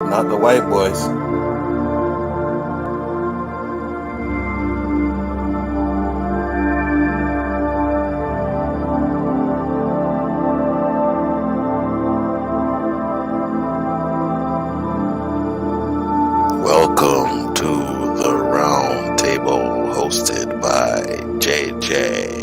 Not the white boys. Welcome to the Roundtable, hosted by JJ.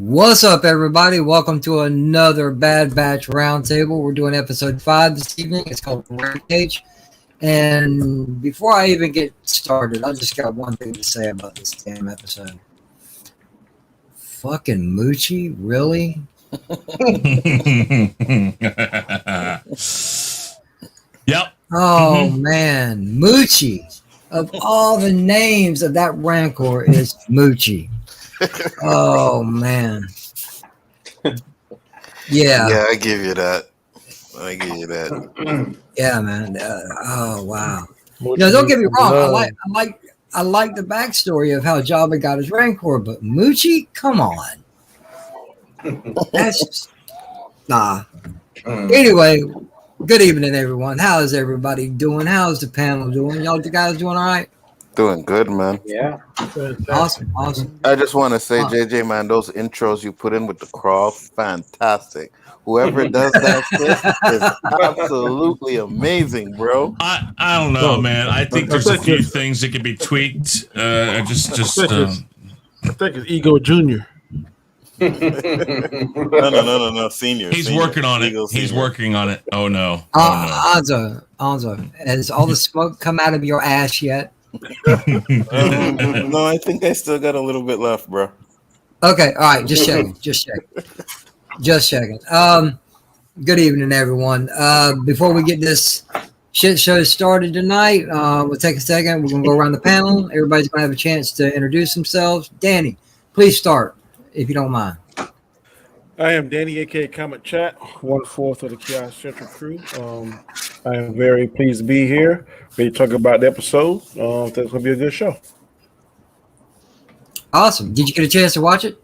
What's up, everybody? Welcome to another Bad Batch Roundtable. We're doing episode 5 this evening. It's called Rampage. And before I even get started, I just got one thing to say about this damn episode. Fucking Moochie? Really? Yep. Oh, man. Moochie. Of all the names of that Rancor is Moochie. Oh, man. Yeah, I give you that. Yeah, man. Oh, wow. Don't get me wrong. I like the backstory of how Jabba got his Rancor, but Moochie, come on. That's just, nah. Anyway, good evening, everyone. How is everybody doing? How's the panel doing? Y'all guys doing all right? Doing good, man. Yeah. Awesome. I just want to say, JJ, man, those intros you put in with the crawl, fantastic. Whoever does that shit is absolutely amazing, bro. I don't know, man. I think there's a few things that could be tweaked. I think it's Ego Junior. No, senior. He's working on it. He's working on it. Oh no. Anzo, has all the smoke come out of your ass yet? No, I think I still got a little bit left, bro. Okay, all right, just checking. Good evening, everyone. Before we get this shit show started tonight, we'll take a second. We're gonna go around the panel. Everybody's gonna have a chance to introduce themselves. Danny, please start, if you don't mind. I am Danny, aka Comet Chat, 1/4 of the Khaos Central crew. I am very pleased to be here, ready to talk about the episode. That's going to be a good show. Awesome. Did you get a chance to watch it?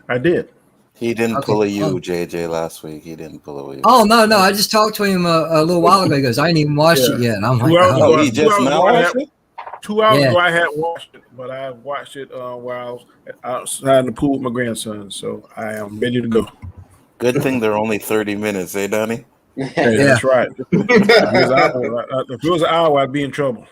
I did. He didn't pull a U, JJ, last week. He didn't pull a U. Oh, no. I just talked to him a little while ago. He goes, I ain't even watched it yet. I'm like, he just now watched it? 2 hours ago, I hadn't watched it, but I watched it while I was outside in the pool with my grandson, so I am ready to go. Good thing they're only 30 minutes, eh, Donnie? Hey, that's right. If it was an hour, I'd be in trouble.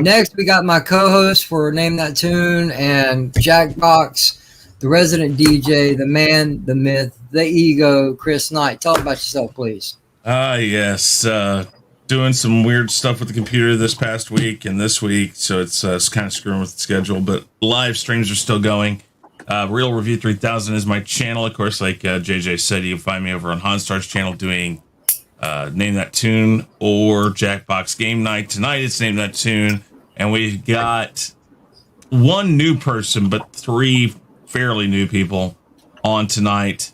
Next, we got my co-host for Name That Tune and Jackbox, the resident DJ, the man, the myth, the ego, Chris Knight. Tell about yourself, please. Yes. Doing some weird stuff with the computer this past week and this week, so it's kind of screwing with the schedule, but live streams are still going. Real Review 3000 is my channel. Of course, like JJ said, you can find me over on Hanstar's channel doing Name That Tune or Jackbox Game Night. Tonight it's Name That Tune, and we've got one new person, but 3 fairly new people on tonight.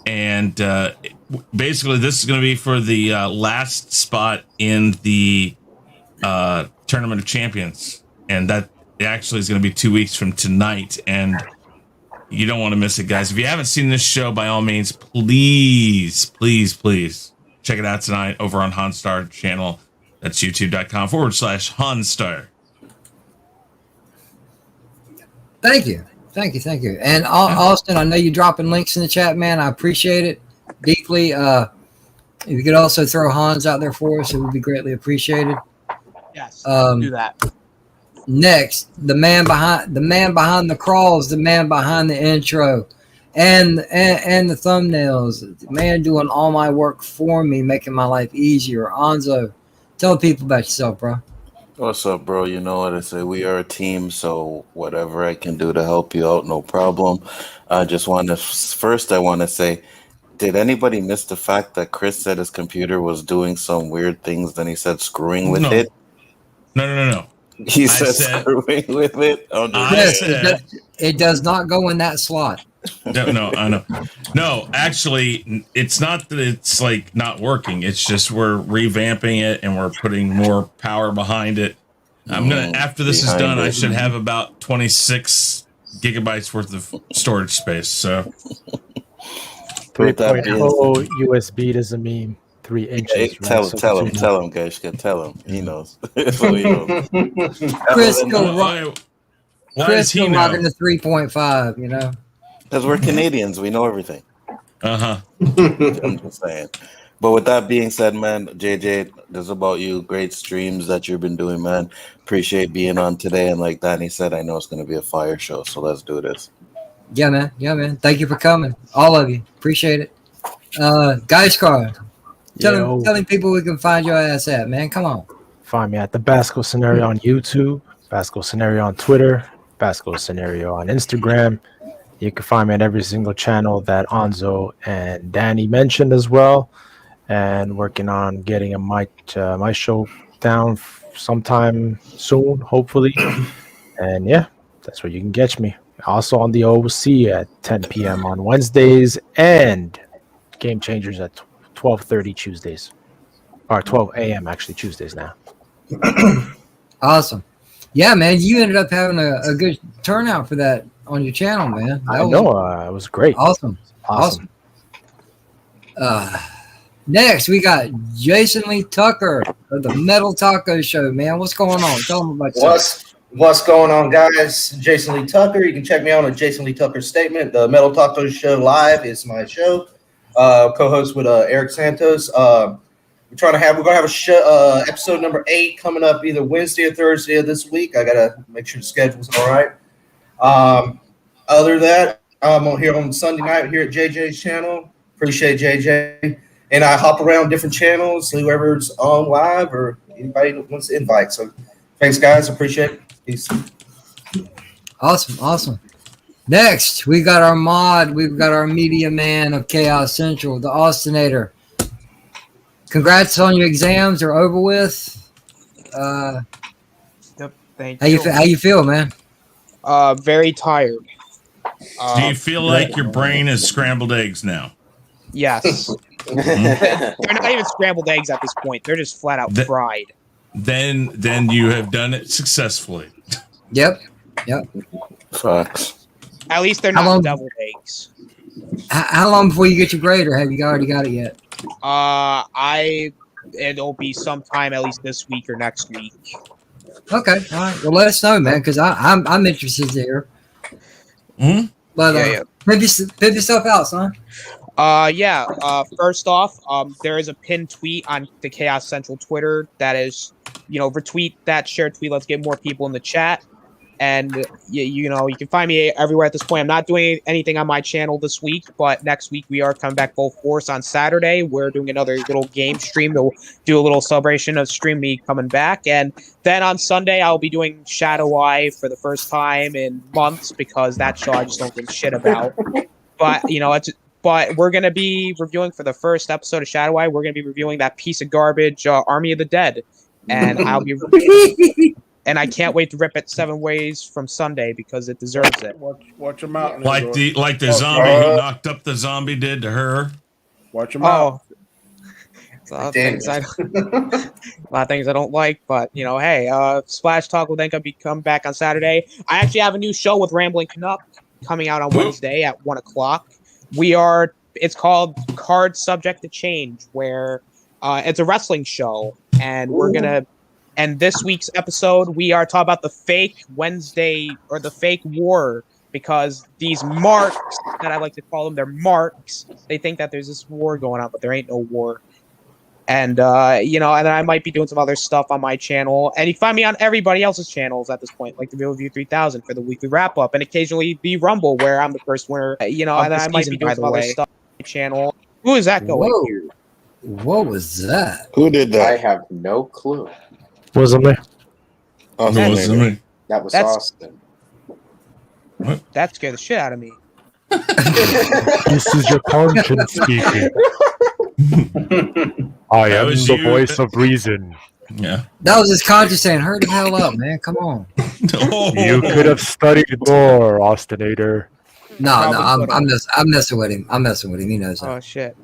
And basically, this is going to be for the last spot in the Tournament of Champions. And that actually is going to be 2 weeks from tonight. And you don't want to miss it, guys. If you haven't seen this show, by all means, please, please, please check it out tonight over on Hanstar channel. That's youtube.com/Hanstar. Thank you. Thank you. And Austin, I know you're dropping links in the chat, man. I appreciate it deeply. If you could also throw Hans out there for us, it would be greatly appreciated. Yes, do that. Next, the man behind the crawls, the man behind the intro, and the thumbnails. The man doing all my work for me, making my life easier. Anzo, tell people about yourself, bro. What's up, bro? You know what I say. We are a team, so whatever I can do to help you out, no problem. I just want to say, did anybody miss the fact that Chris said his computer was doing some weird things? Then he said screwing with it. No. He said screwing with it. Yes, it does not go in that slot. No, I know. No, actually, it's not that it's like not working. It's just we're revamping it and we're putting more power behind it. After this is done, I should have about 26 gigabytes worth of storage space. So 3.0 USB doesn't mean 3 inches. Tell him, guys. Tell him. He knows. So he knows. Chris he rocking the 3.5, you know? Because we're Canadians, we know everything. Uh-huh. I'm just saying. But with that being said, man, JJ, this is about you. Great streams that you've been doing, man. Appreciate being on today. And like Danny said, I know it's going to be a fire show, so let's do this. Yeah, man. Thank you for coming. All of you. Appreciate it. Guys, Carl, telling people we can find your ass at, man. Come on. Find me at the Basco Scenario on YouTube, Basco Scenario on Twitter, Basco Scenario on Instagram. You can find me at every single channel that Anzo and Danny mentioned as well. And working on getting my show down sometime soon, hopefully. And yeah, that's where you can catch me. Also on the OC at 10 p.m. on Wednesdays and Game Changers at 12:30 Tuesdays. Or 12 a.m. actually Tuesdays now. Awesome. Yeah, man, you ended up having a good turnout for that on your channel, man. I know. It was great. Awesome. Next, we got Jason Lee Tucker of the Metal Taco Show, man. What's going on? Tell them about yourself. What's going on, guys? Jason Lee Tucker. You can check me out on Jason Lee Tucker Statement. The Metal Taco Show Live is my show. Co-host with Eric Santos. We're gonna have a show, episode number 8 coming up either Wednesday or Thursday of this week. I gotta make sure the schedule's all right. Other than that, I'm here on Sunday night here at JJ's channel. Appreciate JJ. And I hop around different channels, whoever's on live or anybody that wants to invite. So thanks, guys. Appreciate it. Peace. Awesome. Next, we got our mod. We've got our media man of Khaos Central, the Austinator. Congrats on your exams. They're over with. Yep, thank you. How you feel, man? Very tired. Do you feel like your brain is scrambled eggs now? Yes. They're not even scrambled eggs at this point. They're just flat out fried. Then you have done it successfully. Yep. Facts. At least they're not deviled eggs. How long before you get your grade, or have you already got it yet? It'll be sometime at least this week or next week. Okay, all right. Well, let us know, man, because I'm interested to hear. Hmm? But pimp yourself out, son. First off, there is a pinned tweet on the Khaos Central Twitter that is retweet that, share tweet. Let's get more people in the chat. And you can find me everywhere at this point. I'm not doing anything on my channel this week, but next week we are coming back full force on Saturday. We're doing another little game stream. We'll do a little celebration of Stream Me coming back. And then on Sunday, I'll be doing Shadow Eye for the first time in months, because that show I just don't give a shit about. But, but we're going to be reviewing for the first episode of Shadow Eye. We're going to be reviewing that piece of garbage, Army of the Dead. And I'll be... And I can't wait to rip it 7 ways from Sunday, because it deserves it. Watch your mouth. Like the zombie who knocked up the zombie did to her. Watch your mouth. A lot of things I don't like, but hey, Splash Talk will then come back on Saturday. I actually have a new show with Rambling Canuck coming out on Wednesday at 1:00. It's called Card Subject to Change, where it's a wrestling show, and and this week's episode, we are talking about the fake Wednesday, or the fake war, because these marks, that I like to call them, they're marks. They think that there's this war going on, but there ain't no war. And, and then I might be doing some other stuff on my channel. And you can find me on everybody else's channels at this point, like the Real Review 3000 for the weekly wrap-up, and occasionally the Rumble, where I'm the first winner, and then I might be doing some other stuff on my channel. Who is that going here? What was that? Who did that? I have no clue. Wasn't me. Wasn't me. That's Austin. What? That scared the shit out of me. This is your conscience speaking. I am the voice of reason. Yeah. That was his conscience saying, "Hurry the hell up, man! Come on." You could have studied more, Austinator. No, I'm messing with him. I'm messing with him. He knows that. Oh shit.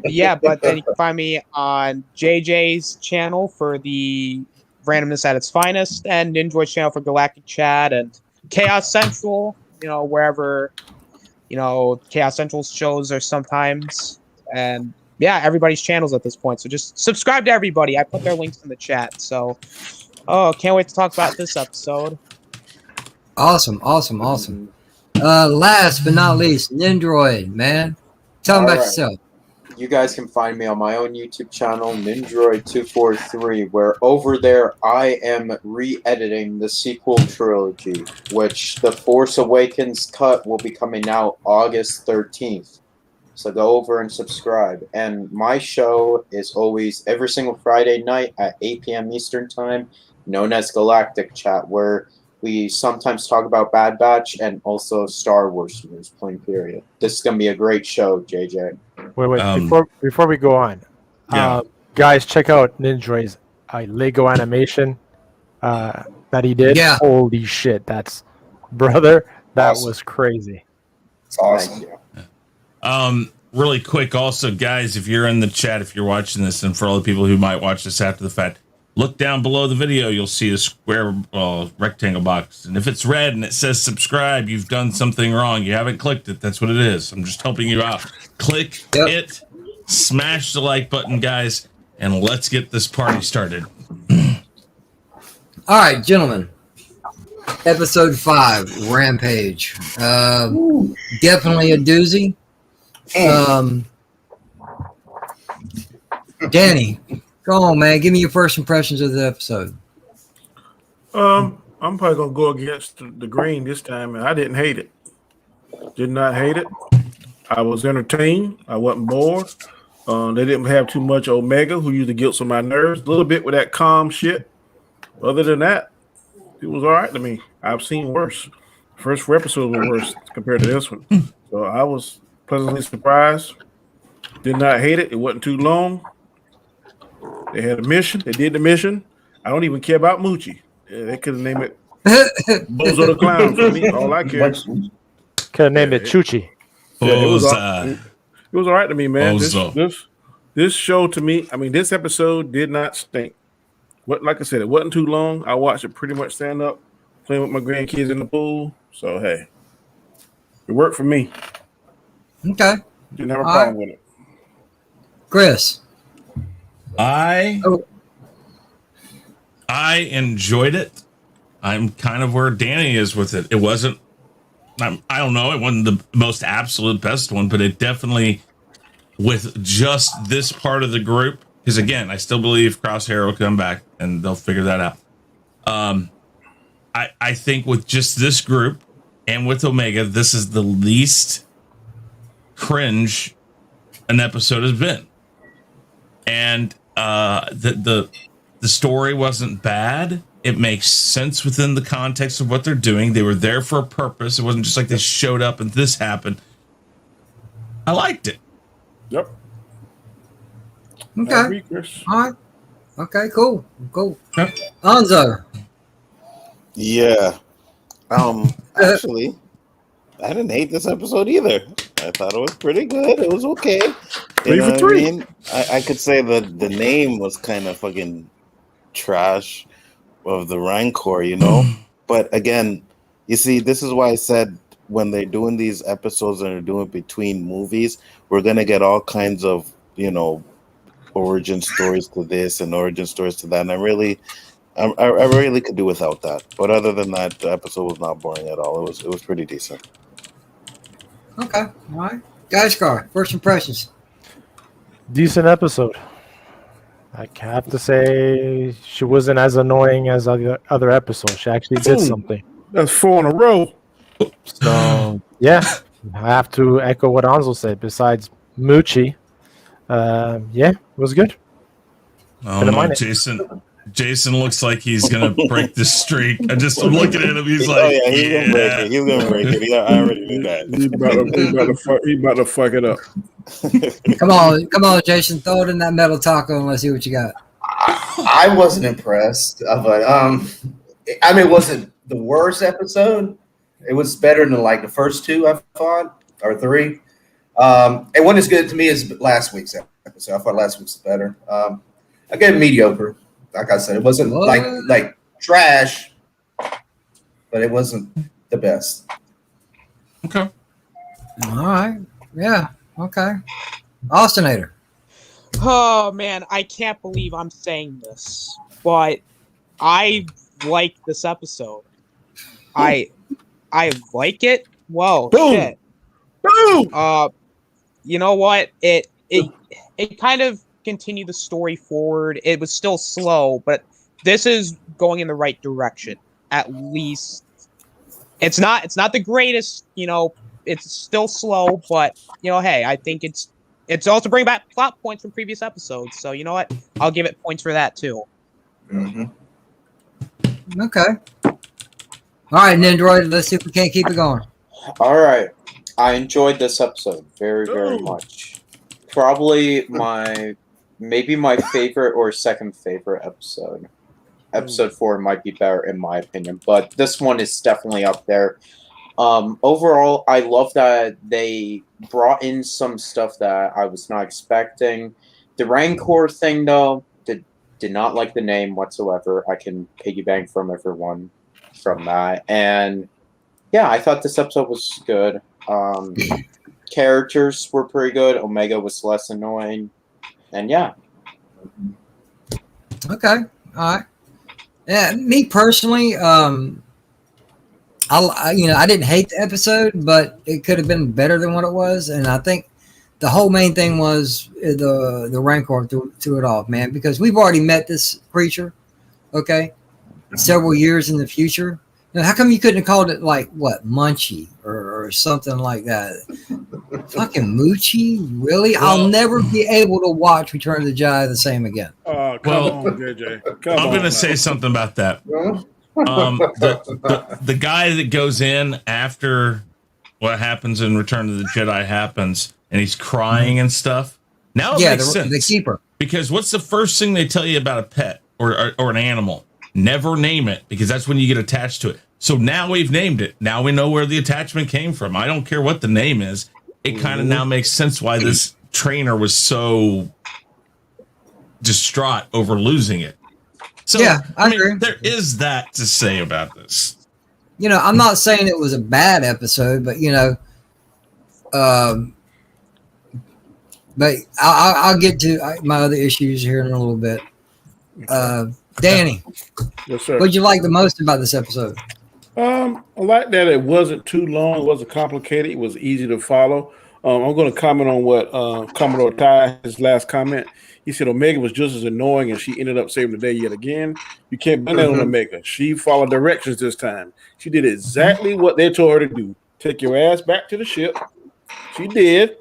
Yeah, but then you can find me on JJ's channel for the randomness at its finest, and Ninjoy's channel for Galactic Chat, and Khaos Central, wherever, Khaos Central's shows are sometimes, and yeah, everybody's channels at this point. So just subscribe to everybody. I put their links in the chat. So, can't wait to talk about this episode. Awesome. Last but not least, Nindroid, man. Tell them about yourself. You guys can find me on my own YouTube channel, Nindroid243, where over there I am re-editing the sequel trilogy, which the Force Awakens cut will be coming out August 13th. So go over and subscribe. And my show is always every single Friday night at 8 p.m. Eastern Time, known as Galactic Chat, where we sometimes talk about Bad Batch and also Star Wars news, plain period. This is going to be a great show, JJ. Wait. Before we go on, guys, check out Ninjo's Lego animation that he did. Yeah. Holy shit, that was crazy. It's awesome. Really quick, also, guys, if you're in the chat, if you're watching this, and for all the people who might watch this after the fact, look down below the video. You'll see a square rectangle box. And if it's red and it says subscribe, you've done something wrong. You haven't clicked it. That's what it is. I'm just helping you out. Click it. Smash the like button, guys. And let's get this party started. All right, gentlemen. Episode 5, Rampage. Definitely a doozy. Danny, go on, man. Give me your first impressions of the episode. I'm probably gonna go against the grain this time, and I didn't hate it. Did not hate it. I was entertained. I wasn't bored. They didn't have too much Omega, who usually gets on my nerves. A little bit with that calm shit. Other than that, it was all right to me. I've seen worse. First 4 episodes were worse compared to this one. So I was pleasantly surprised. Did not hate it. It wasn't too long. They had a mission. They did the mission. I don't even care about Moochie. Yeah, they could have named it Bozo the Clown for me. All I care. Could have named it Chuchi. Yeah, it was all right to me, man. This show to me, I mean, this episode did not stink. Like I said, it wasn't too long. I watched it pretty much stand up, playing with my grandkids in the pool. So, hey, it worked for me. Okay. Didn't have a problem with it. Chris. I enjoyed it. I'm kind of where Danny is with it. It wasn't, I don't know, it wasn't the most absolute best one, but it definitely, with just this part of the group, because again, I still believe Crosshair will come back and they'll figure that out. I think with just this group and with Omega, this is the least cringe an episode has been, and the story wasn't bad. It makes sense within the context of what they're doing. They were there for a purpose. It wasn't just like they showed up and this happened. I liked it. Yep. Okay. All right. Okay. Cool. Anzo. Yeah. Actually, I didn't hate this episode either. I thought it was pretty good. It was okay. 3 for 3. I mean? I could say that the name was kind of fucking trash of the Rancor, you know? But again, you see, this is why I said when they're doing these episodes and they're doing between movies, we're going to get all kinds of, you know, origin stories to this and origin stories to that. And I really could do without that. But other than that, the episode was not boring at all. It was pretty decent. Okay. All right. Guys, Car, first impressions. Decent episode. I have to say she wasn't as annoying as other episodes. She actually did something. That's 4 in a row. So yeah, I have to echo what Anzo said. Besides Moochie, yeah, it was good. Oh no, Jason looks like he's gonna break the streak. I'm looking at him. He's like, oh yeah, he's gonna break it. He's gonna break it. I already knew that. He about to fuck it up. Come on, Jason. Throw it in that metal taco and let's see what you got. I wasn't impressed, but I mean, it wasn't the worst episode. It was better than like the first 2 I thought, or 3. It wasn't as good to me as last week's episode. I thought last week's was better. I gave it mediocre. Like I said, it wasn't like trash, but it wasn't the best. Okay. All right. Yeah. Okay. Austinator. Oh man, I can't believe I'm saying this, but I like this episode. I like it. Whoa, Boom. shit. Boom. You know what? It kind of continued the story forward. It was still slow, but this is going in the right direction. At least it's not the greatest, you know, it's still slow, but you know, hey, I think it's also bringing back plot points from previous episodes. So you know what? I'll give it points for that too. Mm-hmm. Okay. All right, Nendroid, let's see if we can't keep it going. All right. I enjoyed this episode very, very much. Probably maybe my favorite or second favorite episode. Episode 4 might be better in my opinion, but this one is definitely up there. Overall, I love that they brought in some stuff that I was not expecting. The Rancor thing, though, did not like the name whatsoever. I can piggyback from everyone from that. And yeah, I thought this episode was good. Characters were pretty good. Omega was less annoying. And yeah. Okay. All right. Yeah, me personally, I didn't hate the episode, but it could have been better than what it was. And I think the whole main thing was the Rancor threw it off, man, because we've already met this creature, okay, several years in the future. You know, how come you couldn't have called it like what, Munchie or something like that? Fucking Moochie, really? Well, I'll never be able to watch Return of the Jedi the same again. Come on, JJ. I'm going to say something about that. The guy that goes in after what happens in Return of the Jedi happens, and he's crying and stuff. Now it makes sense. The keeper. Because what's the first thing they tell you about a pet or an animal? Never name it, because that's when you get attached to it. So now we've named it. Now we know where the attachment came from. I don't care what the name is. It kind of now makes sense why this trainer was so distraught over losing it. So, yeah, I mean, agree. There is that to say about this. You know, I'm not saying it was a bad episode, but you know, but I'll get to my other issues here in a little bit. Danny, yes, sir. What'd you like the most about this episode? I like that it wasn't too long. It wasn't complicated. It was easy to follow. I'm going to comment on what Commodore Ty, his last comment. He he said Omega was just as annoying, and she ended up saving the day yet again. You can't blame that on Omega. She followed directions this time. She did exactly what they told her to do. Take your ass back to the ship. She did.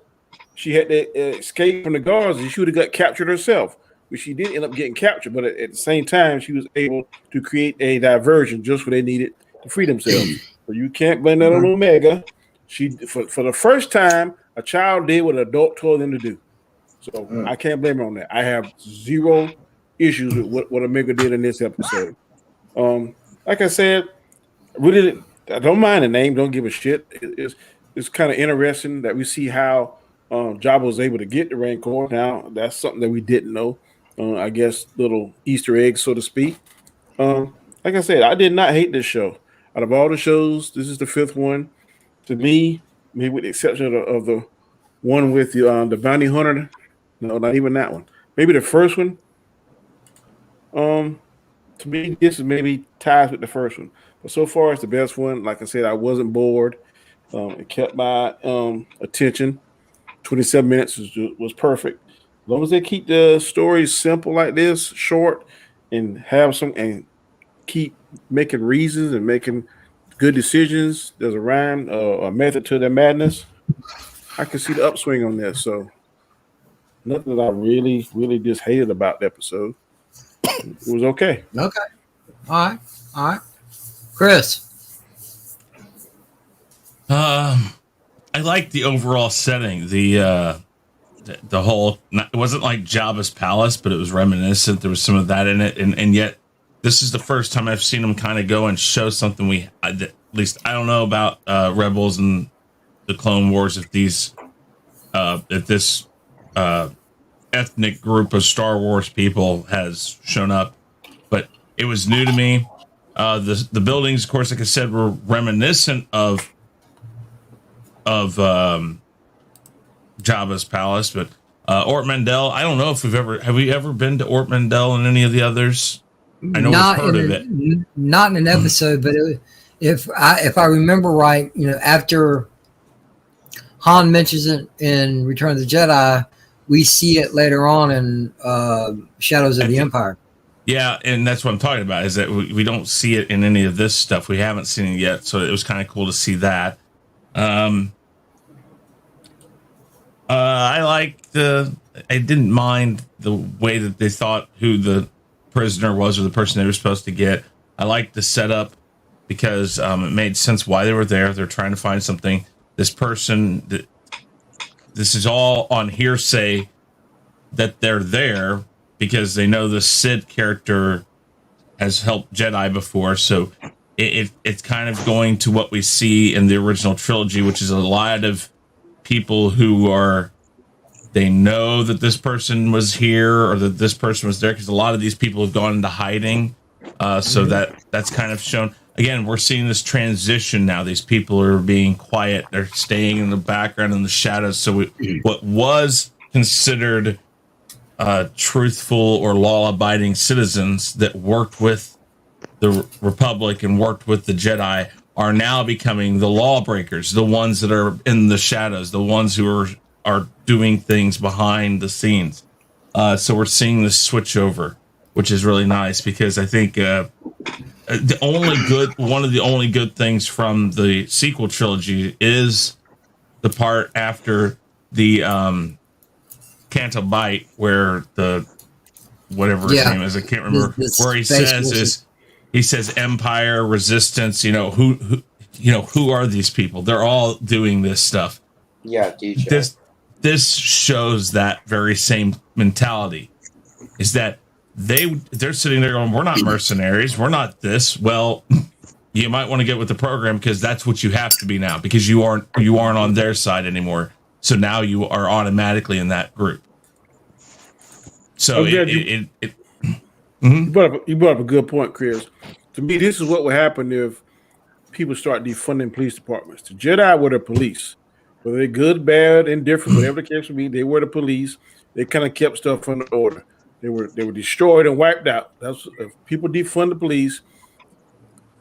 She had to escape from the guards, and she would have got captured herself. But she did end up getting captured. But at the same time, she was able to create a diversion just what they needed to free themselves. So you can't blame that on Omega. She for the first time, a child did what an adult told them to do. So I can't blame her on that. I have zero issues with what Omega did in this episode. Like I said, really, I don't mind the name. Don't give a shit. It's kind of interesting that we see how Jabba was able to get the Rancor. Now that's something that we didn't know. I guess little Easter egg, so to speak. Like I said, I did not hate this show. Out of all the shows, this is the fifth one. To me, maybe with the exception of the one with the bounty hunter. No, not even that one. Maybe the first one. To me, this is maybe ties with the first one. But so far, it's the best one. Like I said, I wasn't bored. It kept my attention. 27 minutes was perfect. As long as they keep the stories simple like this, short, and have some and keep making reasons and making good decisions. There's a rhyme, a method to their madness. I can see the upswing on this. So nothing that I really, really just hated about the episode. It was okay. Okay. All right. Chris. I like the overall setting. The whole, it wasn't like Jabba's palace, but it was reminiscent. There was some of that in it, and yet this is the first time I've seen them kind of go and show something at least I don't know about Rebels and the Clone Wars. If this ethnic group of Star Wars people has shown up, but it was new to me. The buildings, of course, like I said, were reminiscent of Jabba's palace, but Ort Mandel, I don't know if have we ever been to Ort Mandel and any of the others? I know we've heard of it. Not in an episode, but if I remember right, after Han mentions it in Return of the Jedi, we see it later on in Shadows of the Empire. Yeah, and that's what I'm talking about, is that we don't see it in any of this stuff. We haven't seen it yet, so it was kind of cool to see that. I didn't mind the way that they thought who the prisoner was or the person they were supposed to get. I liked the setup because it made sense why they were there. They're trying to find something. This person, this is all on hearsay that they're there because they know the Sid character has helped Jedi before. So it's kind of going to what we see in the original trilogy, which is a lot of people who they know that this person was here or that this person was there, because a lot of these people have gone into hiding. So that's kind of shown. Again, we're seeing this transition now. These people are being quiet. They're staying in the background, in the shadows. So what was considered truthful or law-abiding citizens that worked with the Republic and worked with the Jedi are now becoming the lawbreakers, the ones that are in the shadows, the ones who are doing things behind the scenes. So we're seeing this switch over, which is really nice, because I think one of the only good things from the sequel trilogy is the part after the Canto Bight, where the whatever his name is, I can't remember, where he says Empire, Resistance, who are these people? They're all doing this stuff. Yeah, DJ. This shows that very same mentality, is that they're sitting there going, we're not mercenaries, we're not this. Well, you might want to get with the program, because that's what you have to be now, because you aren't on their side anymore. So now you are automatically in that group. So you brought up a good point, Chris. To me, this is what would happen if people start defunding police departments. The Jedi were the police. Whether they're good, bad, indifferent, whatever the case may be, they were the police. They kind of kept stuff under order. They were destroyed and wiped out. If people defund the police,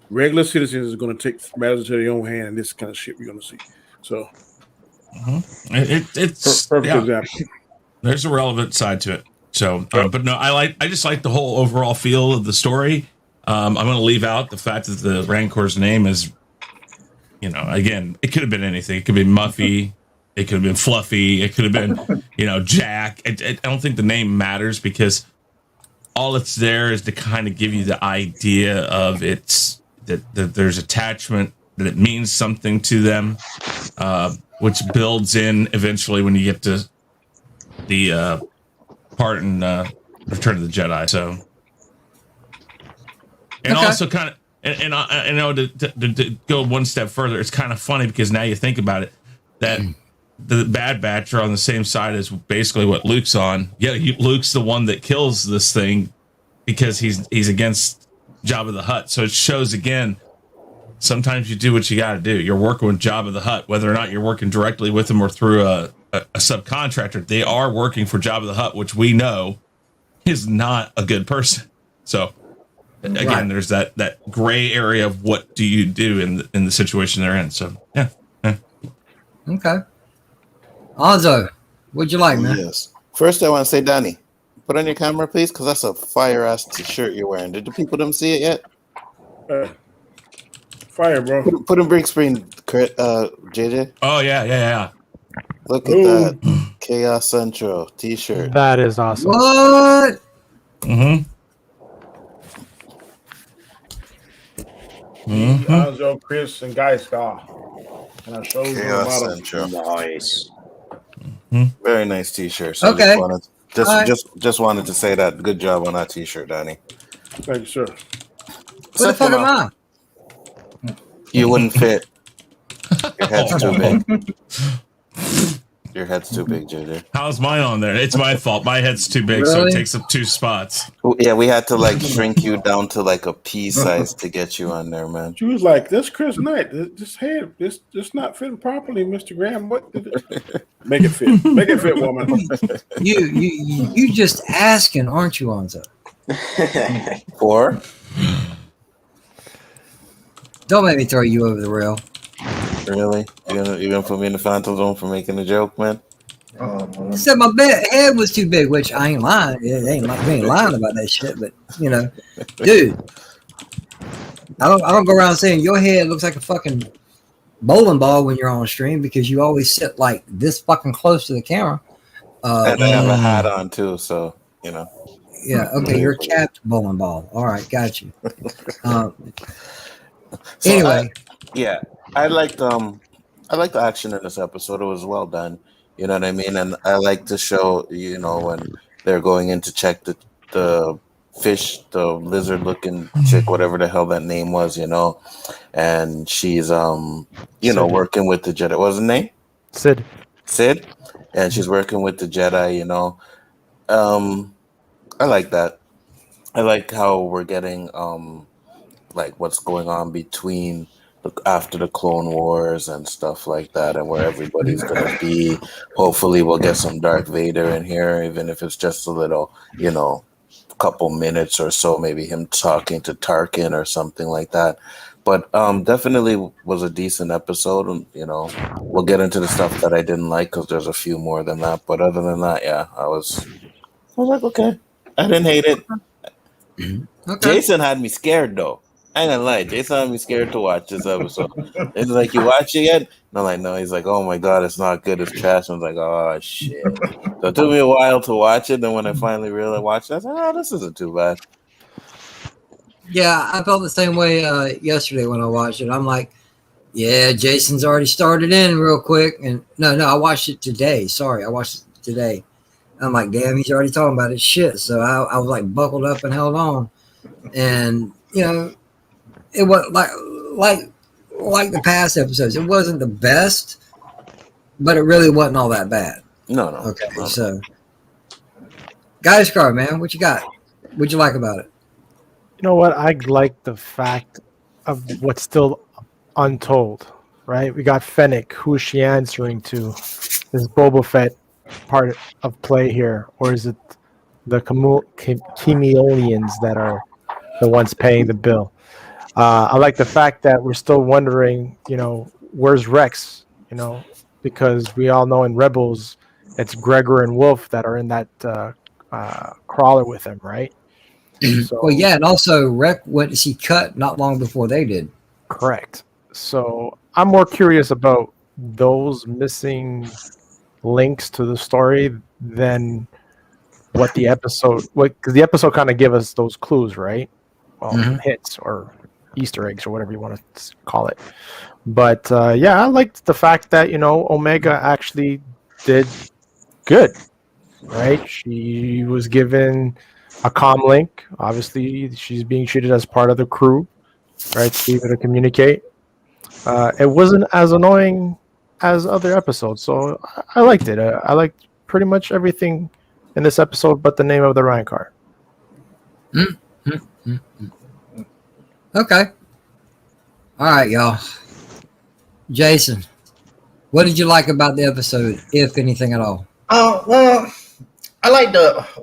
regular citizens are going to take matters into their own hand, and this kind of shit we're going to see. So, it's perfect example. There's a relevant side to it. So, but no, I just like the whole overall feel of the story. I'm going to leave out the fact that the Rancor's name is, again, it could have been anything. It could be Muffy. It could have been Fluffy. It could have been, Jack. I don't think the name matters because all it's there is to kind of give you the idea of that there's attachment, that it means something to them, which builds in eventually when you get to the part in Return of the Jedi. So, and also kind of, and I know to go one step further, it's kind of funny because now you think about it, that the Bad Batch are on the same side as basically what Luke's on. Yeah, Luke's the one that kills this thing because he's against Jabba the Hutt. So it shows again, sometimes you do what you got to do. You're working with Jabba the Hutt, whether or not you're working directly with him or through a subcontractor. They are working for Jabba the Hutt, which we know is not a good person. So again, there's that gray area of what do you do in the situation they're in. So yeah. Okay. Alonzo, what'd you like, man? Yes. First, I want to say, Danny, put on your camera, please, because that's a fire-ass shirt you're wearing. Did the people them see it yet? Fire, bro. Put in big screen, JJ. Oh, yeah. Look at that. Khaos Central t-shirt. That is awesome. What? Alonzo, Chris, and Guy Scar. And I showed you Khaos a Central. Nice. Very nice t-shirt. So Okay. just wanted to say that. Good job on that t-shirt, Danny. Thank you, sir. What the fuck am I? You wouldn't fit. Your head's too big. Your head's too big, JJ. How's mine on there? It's my fault. My head's too big, so it takes up 2 spots. Yeah, we had to shrink you down to a pea size to get you on there, man. She was like, "This Chris Knight, this head, this not fitting properly, Mr. Graham. What? Make it fit. Make it fit, woman." You just asking, aren't you, Alonzo? Or Don't make me throw you over the rail. really, you're gonna put me in the phantom zone for making a joke, man? Said my head was too big, which I ain't lying. We ain't lying about that shit, but dude, I don't go around saying your head looks like a fucking bowling ball when you're on stream because you always sit like this fucking close to the camera. And I have a hat on too, so Yeah, okay, you're a capped bowling ball. All right, got you. Anyway, I liked the action in this episode. It was well done. You know what I mean? And I like to show, when they're going in to check the fish, the lizard looking chick, whatever the hell that name was, and she's working with the Jedi. What was her name? Sid. And she's working with the Jedi, I like that. I like how we're getting what's going on between after the Clone Wars and stuff like that, and where everybody's gonna be. Hopefully we'll get some Darth Vader in here, even if it's just a little, couple minutes or so, maybe him talking to Tarkin or something like that. But definitely was a decent episode, and we'll get into the stuff that I didn't like because there's a few more than that. But other than that, I was like, okay, I didn't hate it. okay. Jason had me scared though. I ain't gonna lie, Jason had me scared to watch this episode. It's like, you watch it yet? And I'm like, no. He's like, oh my god, it's not good, it's trash. I was like, oh shit. So it took me a while to watch it. Then when I finally really watched it, I was like, oh, this isn't too bad. Yeah, I felt the same way yesterday when I watched it. I'm like, yeah, Jason's already started in real quick. And no, I watched it today. Sorry, I watched it today. I'm like, damn, he's already talking about his shit. So I was like buckled up and held on. And, it was like the past episodes. It wasn't the best, but it really wasn't all that bad. No. Okay, so Guys Car, man, what you got? What'd you like about it? You know what? I like the fact of what's still untold, right? We got Fennec. Who is she answering to? Is Boba Fett part of play here? Or is it the Chameleonians that are the ones paying the bill? I like the fact that we're still wondering, where's Rex? Because we all know in Rebels, it's Gregor and Wolf that are in that crawler with him, right? So, Well, yeah, and also Rec went to see Cut not long before they did. correct. So I'm more curious about those missing links to the story than what the episode, because the episode kind of give us those clues, right? Well, hits or Easter eggs or whatever you want to call it. But yeah, I liked the fact that Omega actually did good, right? She was given a comm link. Obviously, she's being treated as part of the crew, right? To be able to communicate. It wasn't as annoying as other episodes, so I liked it. I liked pretty much everything in this episode, but the name of the Ryan card. Okay. All right, y'all. Jason, what did you like about the episode, if anything at all? Oh, well, I like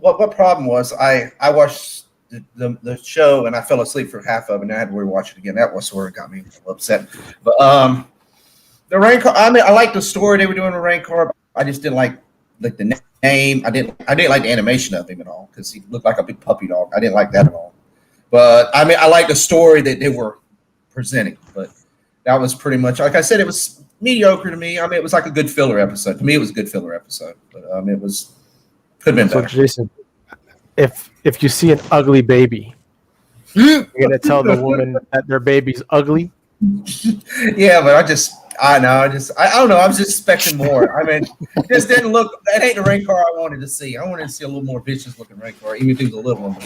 what problem was I watched the show and I fell asleep for half of it and I had to rewatch it again. That was where it got me a little upset. But the Rancor, I mean, I liked the story they were doing with Rancor. I just didn't like the name. I didn't like the animation of him at all because he looked like a big puppy dog. I didn't like that at all. But I mean, I like the story that they were presenting. But that was pretty much, like I said, it was mediocre to me. I mean, it was like a good filler episode. To me, it was a good filler episode. But it was could have been better. So Jason, if you see an ugly baby, you're gonna tell the woman that their baby's ugly. Yeah, but I don't know. I was just expecting more. I mean, it just didn't look. That ain't the Rancor I wanted to see. I wanted to see a little more vicious looking Rancor, even if he was a little one.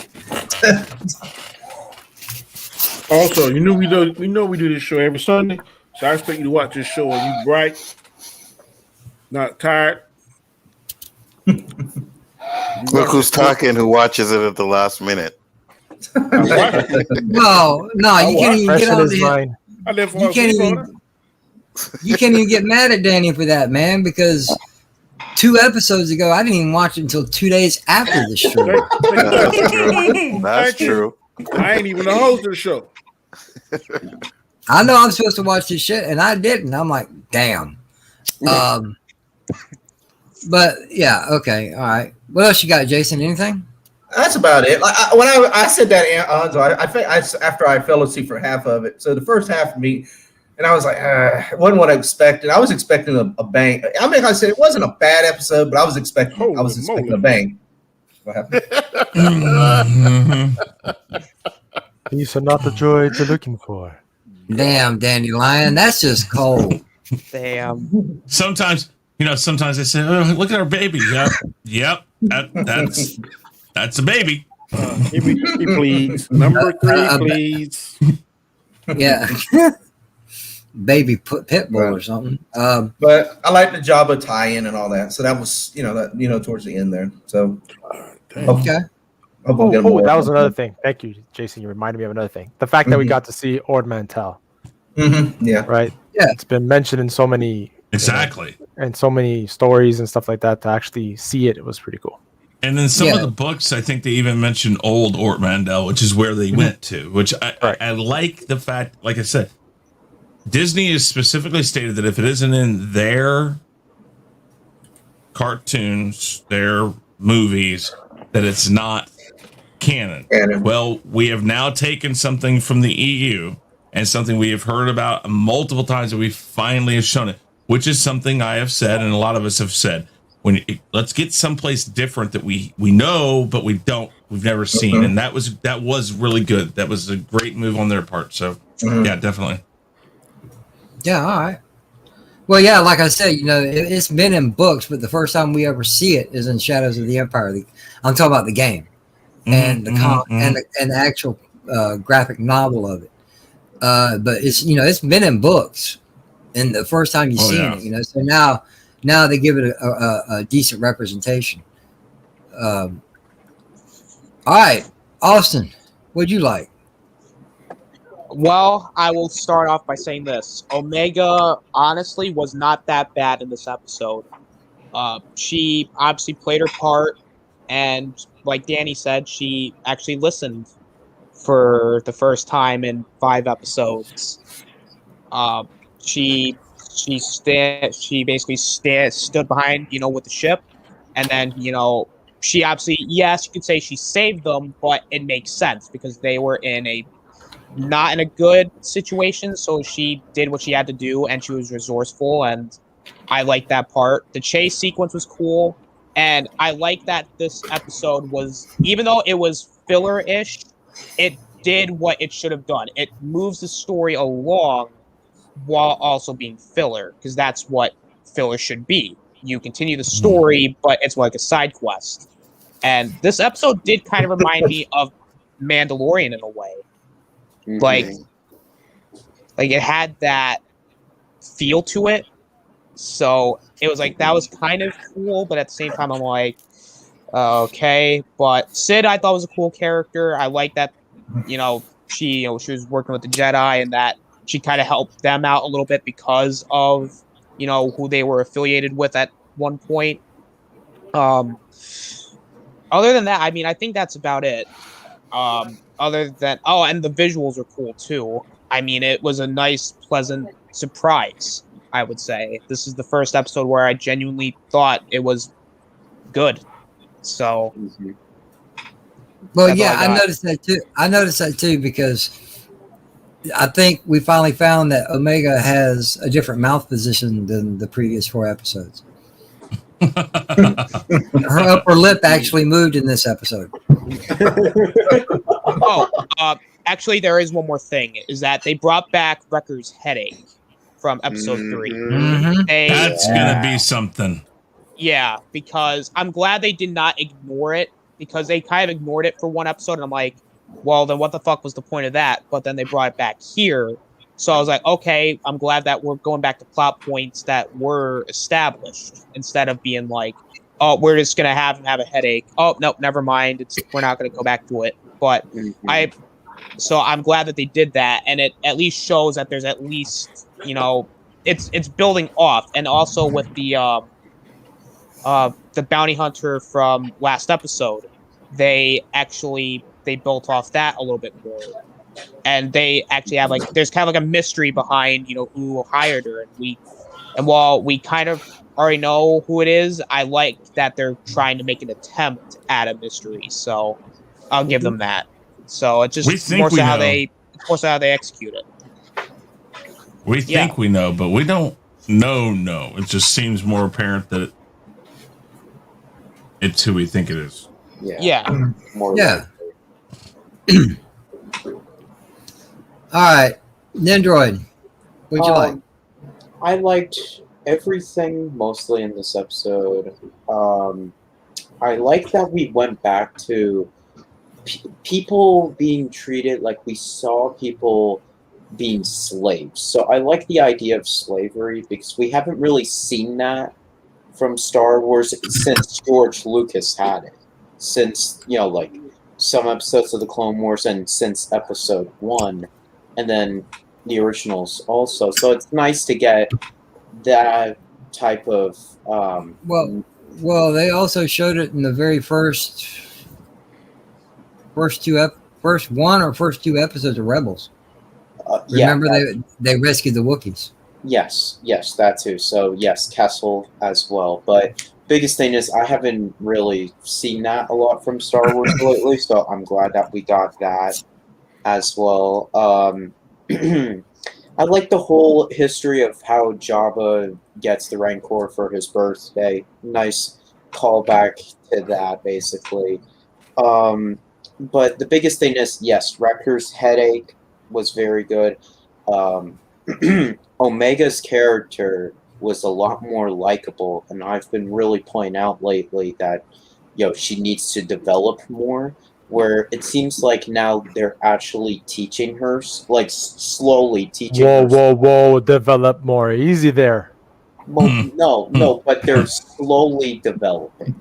Also, we do this show every Sunday, so I expect you to watch this show when you bright, not tired. Look who's talking, who watches it at the last minute. No, you can't even get on the. You can't even get mad at Danny for that, man, because 2 episodes ago, I didn't even watch it until 2 days after the show. That's true. I ain't even the host of the show. I know I'm supposed to watch this shit, and I didn't. I'm like, damn. But yeah, okay, all right. What else you got, Jason? Anything? That's about it. When I said that, after I fell asleep for half of it. So the first half of me, and I was like, wasn't what I expected. I was expecting a bang. I mean, like I said, it wasn't a bad episode, but I was expecting a bang. What happened? These are not the droids you're looking for. Damn, Dandelion, that's just cold. Damn. Sometimes I say, oh, look at our baby. Yep. That's a baby. Please. Number 3, please. Yeah. Baby Pitbull or something. But I like the Jabba tie-in and all that. So that was, towards the end there. So okay. That was another thing. Thank you, Jason. You reminded me of another thing. The fact that we got to see Ord Mantell. Yeah. Right? Yeah. It's been mentioned in so many and so many stories and stuff like that. To actually see it was pretty cool. And then some of the books, I think they even mentioned old Ort Mandel, which is where they went to, which I like the fact, like I said, Disney has specifically stated that if it isn't in their cartoons, their movies, that it's not canon. Well, we have now taken something from the EU and something we have heard about multiple times, and we finally have shown it, which is something I have said, and a lot of us have said. Let's get someplace different that we know, but we've never seen, and that was really good. That was a great move on their part. So yeah, definitely. Yeah, all right. Well, yeah, like I said, it's been in books, but the first time we ever see it is in Shadows of the Empire. I'm talking about the game and the actual graphic novel of it. But it's been in books, and the first time you've seen it, so now they give it a decent representation. All right, Austin, what'd you like? Well, I will start off by saying this. Omega, honestly, was not that bad in this episode. She obviously played her part, and like Danny said, she actually listened for the first time in 5 episodes. She basically stood behind, with the ship, and then, she obviously, yes, you could say she saved them, but it makes sense because they were not in a good situation. So she did what she had to do, and she was resourceful, and I like that part. The chase sequence was cool, and I like that this episode was, even though it was filler-ish, it did what it should have done. It moves the story along while also being filler, because that's what filler should be. You continue the story, but it's like a side quest. And this episode did kind of remind me of Mandalorian in a way. Like it had that feel to it. So it was like, that was kind of cool, but at the same time, I'm like, okay. But Sid, I thought was a cool character. I like that, she was working with the Jedi, and that she kind of helped them out a little bit because of, who they were affiliated with at one point. Other than that, I mean, I think that's about it. Other than, and the visuals are cool too. I mean, it was a nice, pleasant surprise, I would say. This is the first episode where I genuinely thought it was good. So, well, yeah, I noticed that too because I think we finally found that Omega has a different mouth position than the previous 4 episodes. Her upper lip actually moved in this episode. Actually, there is one more thing, is that they brought back Wrecker's headache from episode 3. Mm-hmm. That's gonna be something. Yeah, because I'm glad they did not ignore it, because they kind of ignored it for one episode, and I'm like, well, then what the fuck was the point of that? But then they brought it back here. So I was like, okay, I'm glad that we're going back to plot points that were established, instead of being like, oh, we're just going to have him have a headache. Oh, no, never mind. We're not going to go back to it. But so I'm glad that they did that. And it at least shows that there's at least, it's building off. And also with the bounty hunter from last episode, they built off that a little bit more. And they actually have there's kind of like a mystery behind, who hired her. And while we kind of already know who it is, I like that they're trying to make an attempt at a mystery. So I'll give them that. So it's just more so how they execute it. We think we know, but we don't know. It just seems more apparent that it's who we think it is. Yeah. More yeah. All right, Nendroid, what'd you like? I liked everything mostly in this episode. I like that we went back to people being treated like we saw people being slaves. So I like the idea of slavery because we haven't really seen that from Star Wars since George Lucas had it. Since, some episodes of the Clone Wars and since episode 1. And then the originals also. So it's nice to get that type of... Well, they also showed it in the very first 2 episodes of Rebels. Remember, they rescued the Wookiees. Yes, that too. So yes, Kessel as well. But biggest thing is I haven't really seen that a lot from Star Wars lately, so I'm glad that we got that as well. I like the whole history of how Jabba gets the Rancor for his birthday. Nice callback to that, basically. But the biggest thing is, yes, Wrecker's headache was very good. Omega's character was a lot more likable, and I've been really pointing out lately that, she needs to develop more. Where it seems like now they're actually teaching her, slowly teaching her. Whoa, develop more. Easy there. Well, no, but they're slowly developing.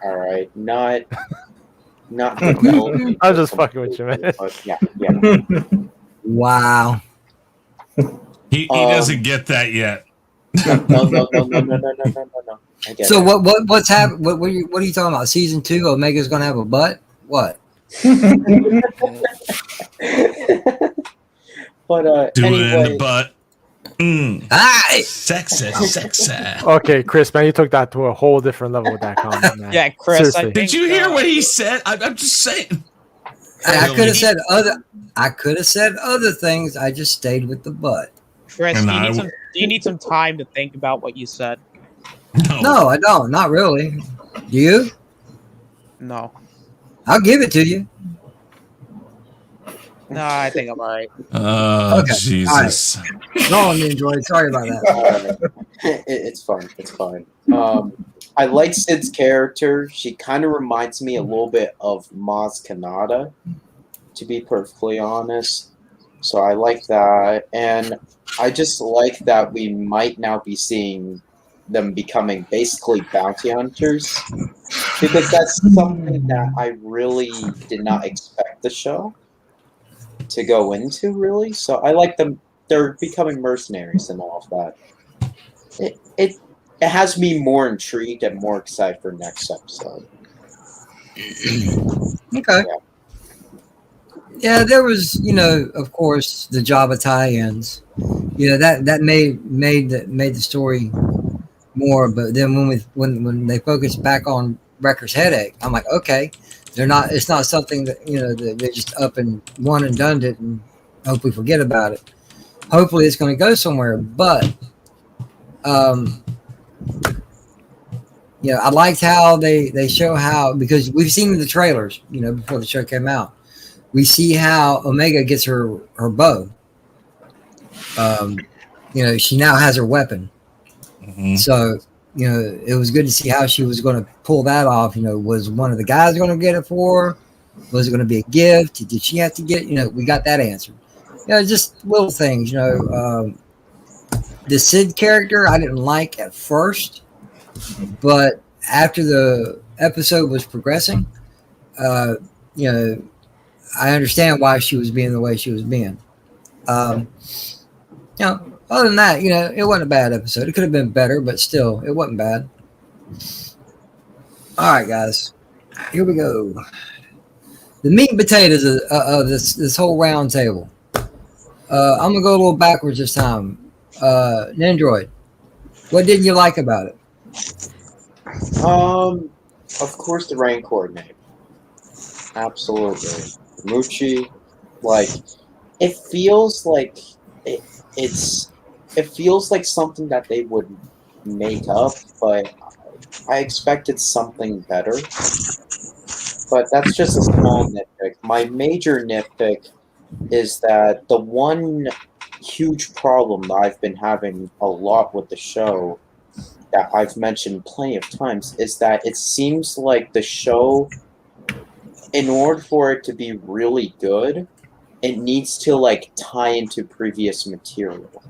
All right, not developing. I'm just fucking with you, man. Yeah. Wow. He doesn't get that yet. No. So what's happening? What are you talking about? Season 2, Omega's gonna have a butt? What? But Do anyway, it in the butt. Hi. Sexy. Okay, Chris, man, you took that to a whole different level with that comment, man. Yeah, Chris. Seriously. I think, Did you hear what he said? I'm just saying. I could have said other things. I just stayed with the butt. Chris, do you need some time to think about what you said? No, I don't. Not really. Do you? No. I'll give it to you. No, I think I'm all right. Okay. Jesus. Go on, Android. Sorry about that. It's fine. It's fine. I like Sid's character. She kind of reminds me a little bit of Maz Kanata, to be perfectly honest. So I like that. And I just like that we might now be seeing them becoming basically bounty hunters, because that's something that I really did not expect the show to go into, really. So I like them. They're becoming mercenaries and all of that. It has me more intrigued and more excited for next episode. Okay. Yeah, there was, of course, the Jabba tie-ins. That made the story more. But then when they focused back on Wrecker's headache, I'm like, okay, it's not something that that they just up and one and done it and hope we forget about it. Hopefully, it's going to go somewhere. But I liked how they show how, because we've seen the trailers, before the show came out. We see how Omega gets her bow. She now has her weapon. Mm-hmm. So, it was good to see how she was going to pull that off. Was one of the guys going to get it for her? Was it going to be a gift? Did she have to get, we got that answered. Just little things, the Sid character I didn't like at first, but after the episode was progressing, I understand why she was being the way she was being. Other than that, it wasn't a bad episode. It could have been better, but still, it wasn't bad. All right, guys, here we go. The meat and potatoes of this whole round table. I'm gonna go a little backwards this time. Nandroid, what didn't you like about it? Of course, the Rancor name. Absolutely. Muchi, it feels like it feels like something that they would make up, but I expected something better. But that's just a small nitpick. My major nitpick is that the one huge problem that I've been having a lot with the show, that I've mentioned plenty of times, is that it seems like the show, in order for it to be really good, it needs to tie into previous material.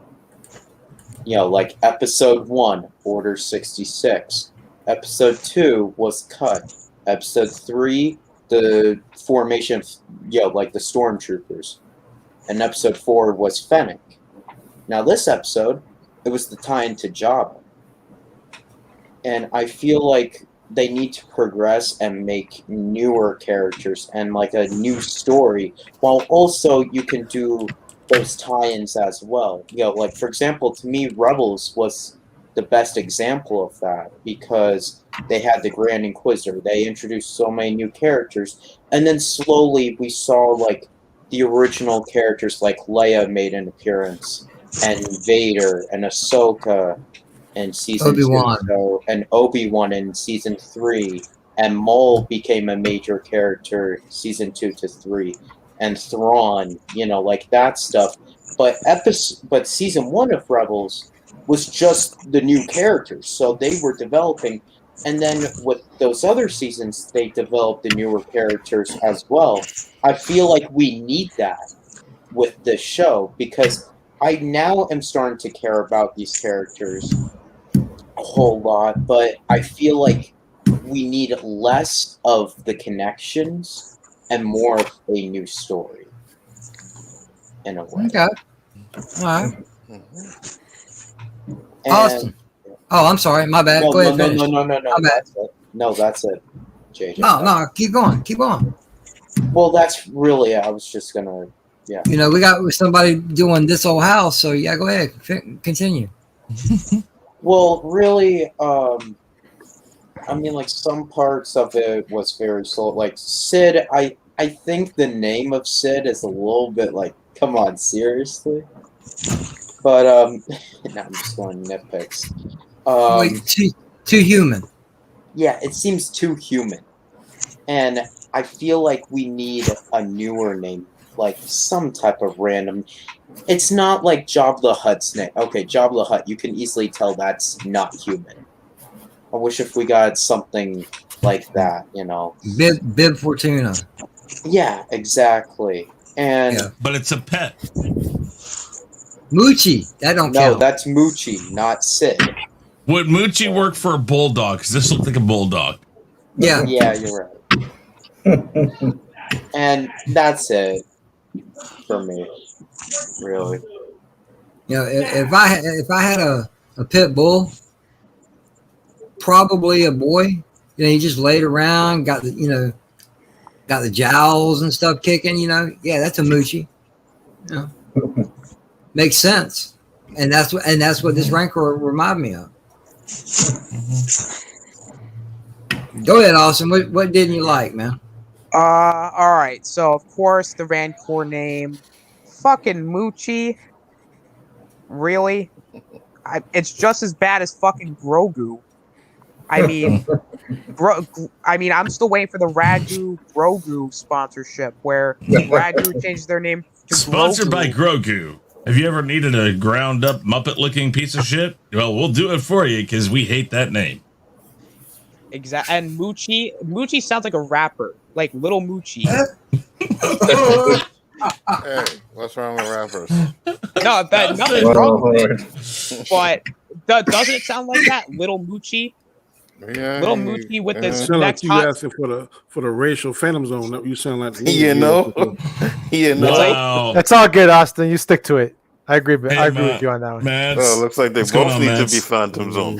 Like episode 1, Order 66. Episode 2 was cut. Episode 3, the formation of, the stormtroopers. And episode 4 was Fennec. Now this episode, it was the tie into Jabba. And I feel like they need to progress and make newer characters and a new story, while also you can do those tie-ins as well. For example, to me, Rebels was the best example of that, because they had the Grand Inquisitor. They introduced so many new characters, and then slowly we saw the original characters, like Leia made an appearance, and Vader and Ahsoka in season Obi-Wan. 2, and Obi-Wan in season 3, and Maul became a major character season 2 to 3, and Thrawn, that stuff. But season 1 of Rebels was just the new characters, so they were developing, and then with those other seasons, they developed the newer characters as well. I feel like we need that with this show, because I now am starting to care about these characters a whole lot, but I feel like we need less of the connections and more of a new story, in a way. Okay. All right. And, Awesome. Oh, I'm sorry. My bad. Go ahead. No. My bad. That's it. No, that's it, JJ. No. Keep going. Well, that's really, I was just gonna Yeah. You know, we got somebody doing this old house, so yeah, go ahead, continue. Well, really, I mean, like some parts of it was very slow. Like Sid, I think the name of Sid is a little bit like, come on, seriously. But no, I'm just going nitpicks. Wait, too human. Yeah, it seems too human, and I feel like we need a newer name, like some type of random. It's not like Jabba the Hutt's name. Okay, Jabba the Hutt, you can easily tell that's not human. I wish if we got something like that, you know. Bib Fortuna. Yeah, exactly. And Yeah. But it's a pet. Moochie, that don't no, count. that's Moochie, not Sid. Would Moochie work for a bulldog? Because this looks like a bulldog. Yeah. Yeah, you're right. And that's it for me, really. You know, if I had a pit bull, probably a boy. You know, he just laid around, got the jowls and stuff kicking. You know, yeah, that's a Moochie. You know, makes sense, and that's what this Rancor reminded me of. Go ahead, Austin. What didn't you like, man? All right. So of course the Rancor name, fucking Moochie. Really? It's just as bad as fucking Grogu. I mean, I'm still waiting for the Ragu Grogu sponsorship, where Ragu changed their name to Sponsored Grogu. by Grogu. Have you ever needed a ground up Muppet looking piece of shit? Well, we'll do it for you because we hate that name. Exactly. And Moochie sounds like a rapper, like Little Moochie. Hey, what's wrong with rappers? No, nothing's wrong with it. But doesn't it sound like that, Little Moochie? Yeah, Little Moochie with this Sound like next you hot. asking for the racial phantom zone. That you sound like You know, you know. Wow. That's all good, Austin. You stick to it. I agree. Hey, I agree Matt, with you on that one. Matt, Oh, looks like they what's going both on, need to Mads? be Phantom Zone.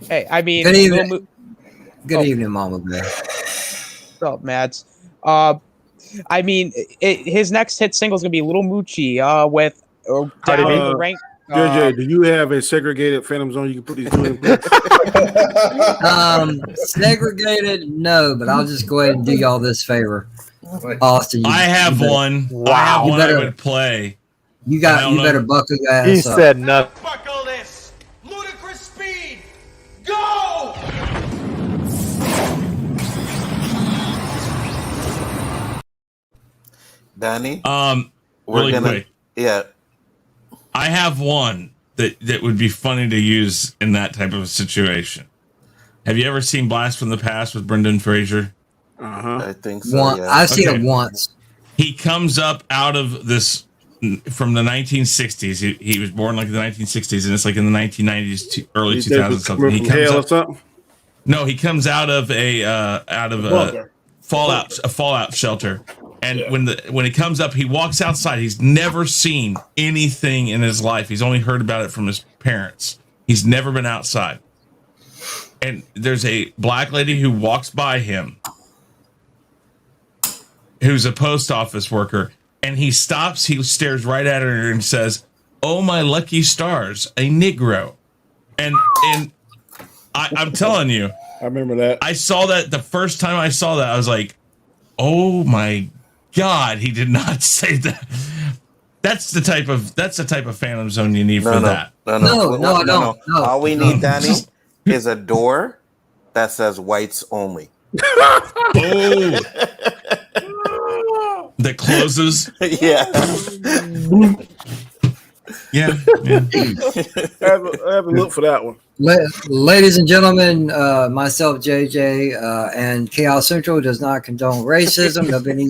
Hey, I mean, Good evening. Little Good evening, Mama Bear. What's up, Mads? I mean, his next hit single is gonna be Little Moochie. With down in the rank. JJ, do you have a segregated phantom zone you can put these two in place? Segregated, no, but I'll just go ahead and do y'all this favor, Austin. I have one. Wow. I have You one better- I would play. You I don't better know. buckle your ass He up. said nothing. Buckle this! Ludicrous speed! Go! Danny, Really we're gonna, quick. yeah. I have one that would be funny to use in that type of a situation. Have you ever seen Blast from the Past with Brendan Fraser? I think so. Yeah. I've seen Okay. it once. He comes up out of this from the 1960s. He was born like in the 1960s, and it's like in the 1990s, early You 2000s something. He from comes hell or up. something? No, he comes out of a Bunker. fallout shelter. And when he comes up, he walks outside. He's never seen anything in his life. He's only heard about it from his parents. He's never been outside. And there's a black lady who walks by him, who's a post office worker, and he stops. He stares right at her and says, "Oh, my lucky stars, a Negro." And I'm telling you, I remember that. I saw that the first time I saw that, I was like, "Oh my God, he did not say that." That's the type of Phantom Zone you need for that. No, I don't. No. All we need, Danny, is a door that says whites only. Oh, that closes. Yeah. Yeah. I have a look for that one. Ladies and gentlemen, myself, JJ, and Khaos Central does not condone racism of any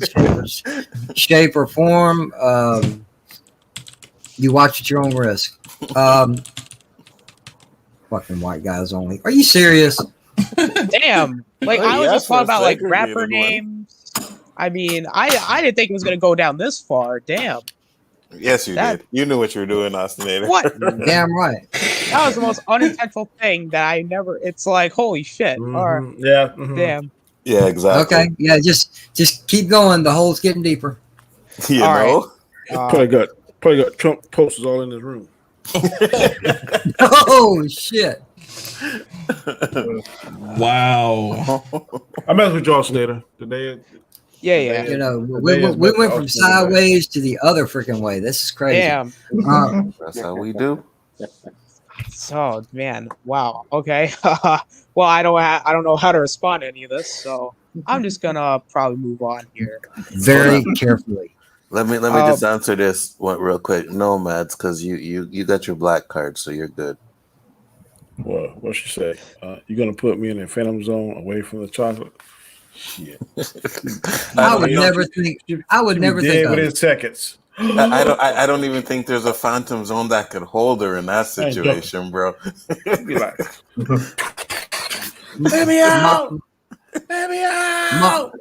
shape or form. You watch at your own risk. Fucking white guys only. Are you serious? Damn. Like, I was just talking about like rapper names. I mean, I didn't think it was gonna go down this far. Damn. Yes, you did. You knew what you were doing, Austinator. What? Damn right. That was the most unintentional thing that I never. It's like, holy shit. All right. Yeah. Damn. Yeah, exactly. Okay, yeah, just keep going. The hole's getting deeper. You All know? Probably got Trump posters all in his room. Oh shit! Wow. I mess with y'all, Slater. Today, Yeah. You know, we went from sideways to the other freaking way. This is crazy. Damn. That's how we do. So man, wow. Okay. Well, I don't know how to respond to any of this, so I'm just gonna probably move on here. Very carefully. Let me just answer this one real quick. No, Mads, because you got your black card, so you're good. Well, what she say? You're gonna put me in a phantom zone away from the chocolate? Shit. I would never think of within seconds. I don't even think there's a phantom zone that could hold her in that situation, bro. Be like, let me out! Let me out!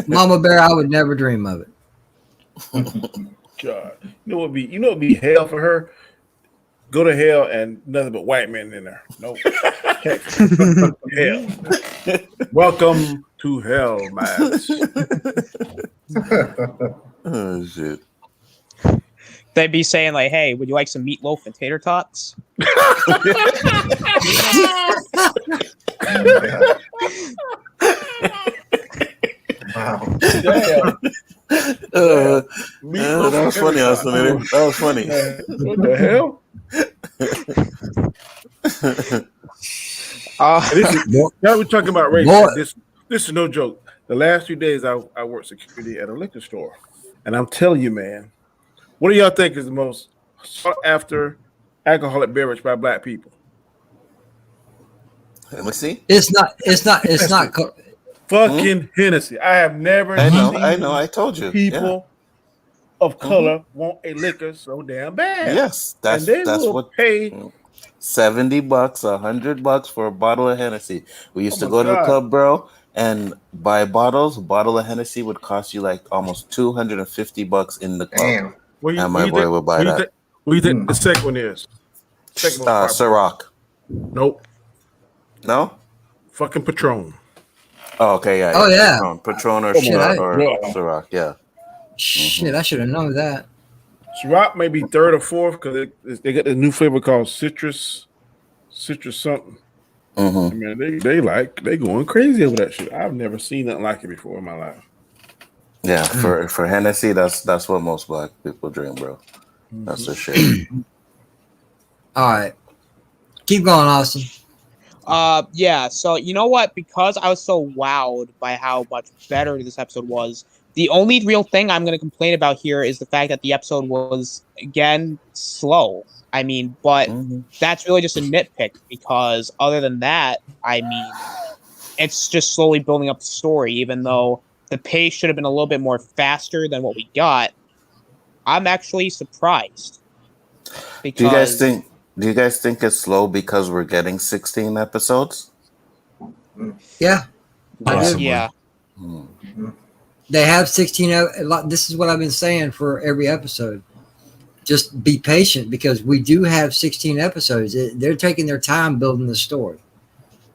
Mama Bear, I would never dream of it. God, you know what be hell for her? Go to hell and nothing but white men in there. Nope. Hell. Welcome to hell, man. Oh shit. They'd be saying like, "Hey, would you like some meatloaf and tater tots?" Wow. That was funny, Austin. That was funny. What the hell? Now we're talking about race. This is no joke. The last 2 days I worked security at a liquor store, and I'm telling you, man, what do y'all think is the most sought after alcoholic beverage by black people? Let me see. It's not. Fucking Hennessy. I have never I seen know. I told you. people of color want a liquor so damn bad. Yes, that's what pay $70, $100 for a bottle of Hennessy. We used to go to the club, bro, and buy bottles. A bottle of Hennessy would cost you like almost $250 in the club. Damn. And my boy would buy that. What do you think the second one is? Ciroc. Nope. No? Fucking Patron. Oh, okay, yeah. Oh, yeah. Patron or Ciroc, yeah. Shit, I should have known that. Ciroc may be third or fourth because they got the new flavor called citrus something. I mean, they going crazy over that shit. I've never seen nothing like it before in my life. Yeah, for Hennessy, that's what most black people drink, bro. That's the shit. All right, keep going, Austin. Yeah. So you know what? Because I was so wowed by how much better this episode was, the only real thing I'm going to complain about here is the fact that the episode was again slow. I mean, but that's really just a nitpick because other than that, I mean, it's just slowly building up the story. Even though the pace should have been a little bit more faster than what we got, I'm actually surprised. Because Do you guys think it's slow because we're getting 16 episodes? Yeah. Yeah. They have 16. This is what I've been saying for every episode. Just be patient because we do have 16 episodes. They're taking their time building the story.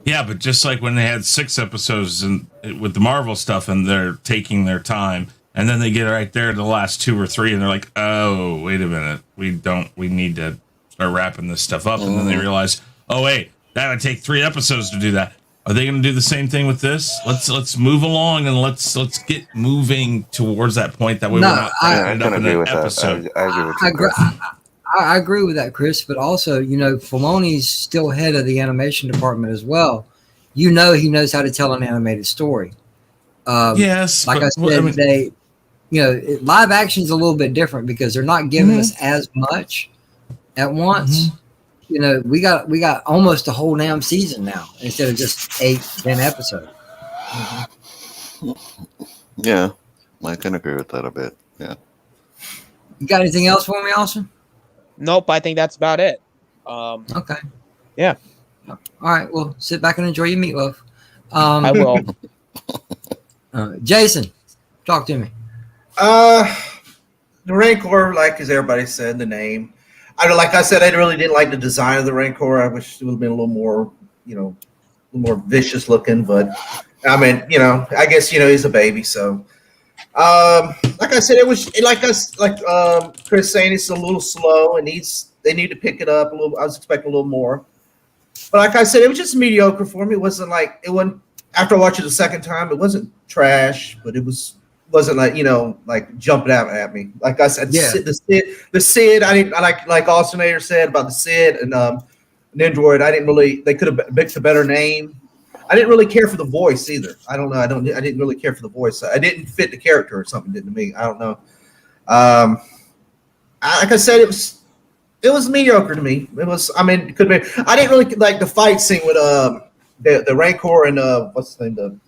Yeah, but just like when they had 6 episodes with the Marvel stuff and they're taking their time and then they get right there to the last 2 or 3 and they're like, oh, wait a minute. We need to start wrapping this stuff up. And then they realize, oh, wait, that would take 3 episodes to do that. Are they going to do the same thing with this? Let's move along and let's get moving towards that point. That way we're not ending up in an episode. I agree with that, Chris. But also, Filoni's still head of the animation department as well. He knows how to tell an animated story. Yes, like I said, live action is a little bit different because they're not giving us as much at once. We got almost a whole damn season now instead of just 8-10 episodes. Yeah, I can agree with that a bit. Yeah. You got anything else for me, Austin? Nope, I think that's about it. Okay. Yeah. All right. Well, sit back and enjoy your meatloaf. I will. Jason, talk to me. The Rancor, as everybody said, the name. Like I said, I really didn't like the design of the Rancor. I wish it would have been a little more, more vicious looking. But I mean, I guess he's a baby, so. Like I said, it was Chris saying, it's a little slow and they need to pick it up a little. I was expecting a little more, but like I said, it was just mediocre for me. It wasn't after I watched it the second time, it wasn't trash, but it wasn't like jumping out at me. Like I said, the Sid. I didn't like Alternator said about the Sid and Nindroid. I didn't really. They could have picked a better name. I didn't really care for the voice either. I don't know. I didn't really care for the voice. I didn't fit the character or something did to me. I don't know. Like I said, it was mediocre to me. It was. I mean, it could be. I didn't really like the fight scene with the Rancor and what's the name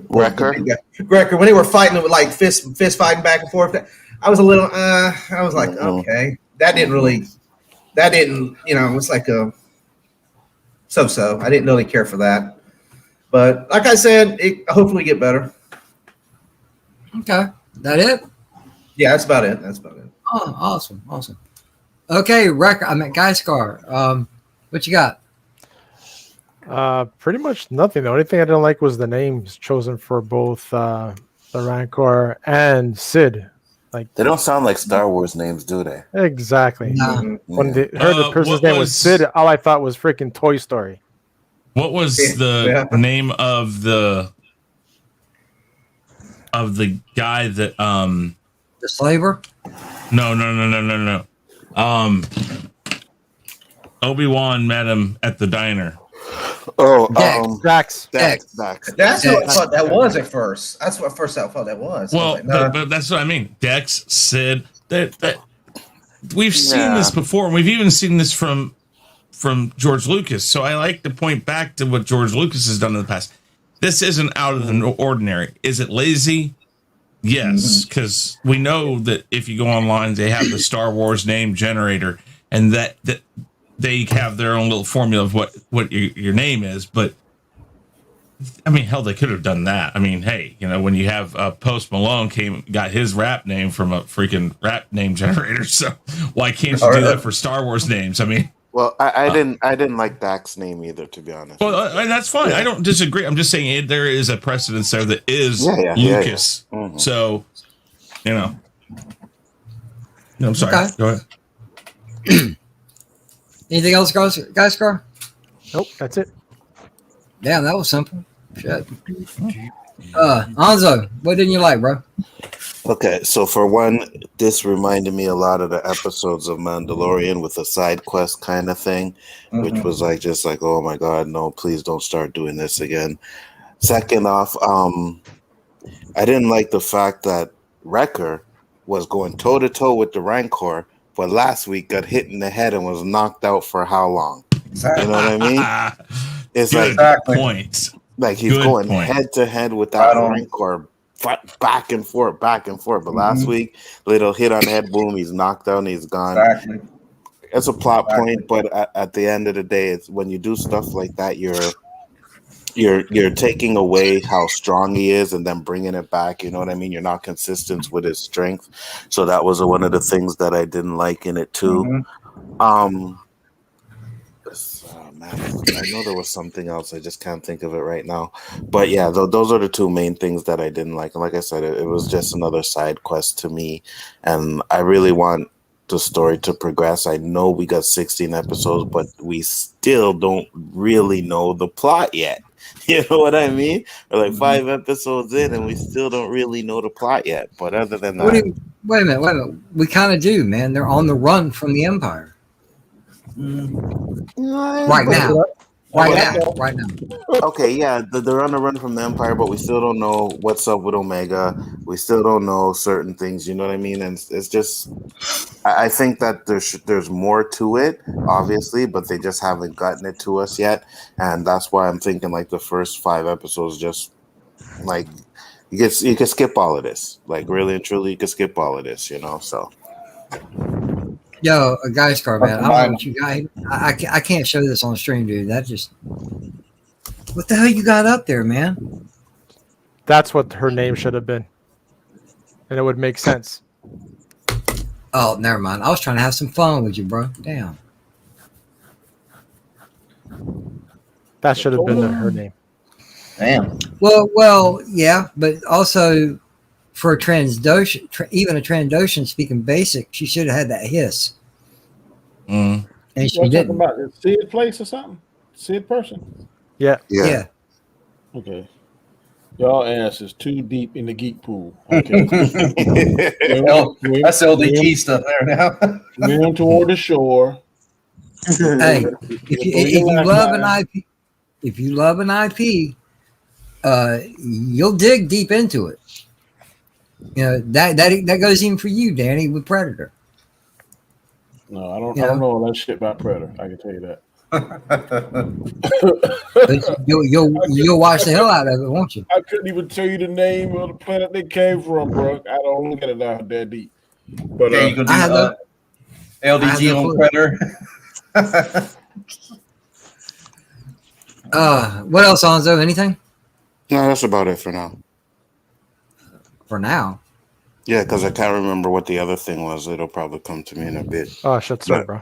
Wrecker. Wrecker, when they were fighting with like fist fighting back and forth. I was a little. I was like, okay, that didn't. It was like a. So I didn't really care for that, but like I said, it hopefully get better. Okay, that it? Yeah, that's about it. Oh, awesome. Okay, Guy Scar. What you got? Pretty much nothing. The only thing I didn't like was the names chosen for both the Rancor and Sid. Like they don't sound like Star Wars names, do they? Exactly. No. When they heard the person's name was Sid, all I thought was freaking Toy Story. What was the name of the guy that the slaver? No. Obi-Wan met him at the diner. Oh, Dex. That's what I thought that was at first. That's what first I thought that was. Well, like, nah. but that's what I mean. Dex, Sid. That we've seen this before, and we've even seen this from George Lucas. So I like to point back to what George Lucas has done in the past. This isn't out of the ordinary. Is it lazy? Yes, because we know that if you go online, they have the Star Wars name generator, and that they have their own little formula of what your name is. But I mean, hell, they could have done that. I mean, hey, when you have Post Malone got his rap name from a freaking rap name generator, so why can't you do that for Star Wars names? I mean, well, I didn't like Dak's name either, to be honest. Well, and that's fine. Yeah. I don't disagree. I'm just saying there is a precedence there that is Lucas. Yeah. Mm-hmm. So, No, I'm sorry. Okay. Go ahead. Anything else, guys? Nope, that's it. Damn, that was simple. Shit. Anzo, what didn't you like, bro? Okay, so for one, this reminded me a lot of the episodes of Mandalorian with a side quest kind of thing, which was just like, oh my god, no, please don't start doing this again. Second off, I didn't like the fact that Wrecker was going toe to toe with the Rancor, but last week got hit in the head and was knocked out for how long? Exactly. You know what I mean? It's Good point. Like he's going head to head with that Rancor, back and forth. But last week, little hit on the head, boom, he's knocked out and he's gone. Exactly. It's a plot point, but at the end of the day, it's when you do stuff like that, you're taking away how strong he is and then bringing it back. You know what I mean? You're not consistent with his strength. So that was one of the things that I didn't like in it too. Man, I know there was something else. I just can't think of it right now. But yeah, those are the two main things that I didn't like. And like I said, it was just another side quest to me. And I really want the story to progress. I know we got 16 episodes, but we still don't really know the plot yet. You know what I mean? We're like 5 episodes in and we still don't really know the plot yet. But other than that... Wait a minute. We kind of do, man. They're on the run from the Empire. Right now. Okay, yeah, they're on the run from the Empire, but we still don't know what's up with Omega. We still don't know certain things, you know what I mean? And it's just, I think that there's more to it, obviously, but they just haven't gotten it to us yet. And that's why I'm thinking like the first 5 episodes, just like you can skip all of this. Like really and truly, you can skip all of this, so. Yo, a guy's car, man. I don't know what you got. I can't show this on the stream, dude. That just... What the hell you got up there, man? That's what her name should have been. And it would make sense. Oh, never mind. I was trying to have some fun with you, bro. Damn. That should have been her name. Damn. Well, yeah, but also for a Trandoshan, even a Trandoshan speaking basic, she should have had that hiss. Mm. And she Y'all talking didn't. about the Sid place or something? Sid person? Yeah. Yeah. Okay. Y'all ass is too deep in the geek pool. Okay. That's LDG stuff there now. Swim toward the shore. Hey, if you love an IP, you'll dig deep into it. You know that goes even for you, Danny, with Predator. No, I don't know all that shit about Predator. I can tell you that. You'll watch the hell out of it, won't you? I couldn't even tell you the name of the planet they came from, bro. I don't look at it out that deep. But yeah, you can do LDG on Predator. What else, Alonzo? Anything? No, that's about it for now. For now. Yeah, because I can't remember what the other thing was. It'll probably come to me in a bit. Oh, shut up, bro.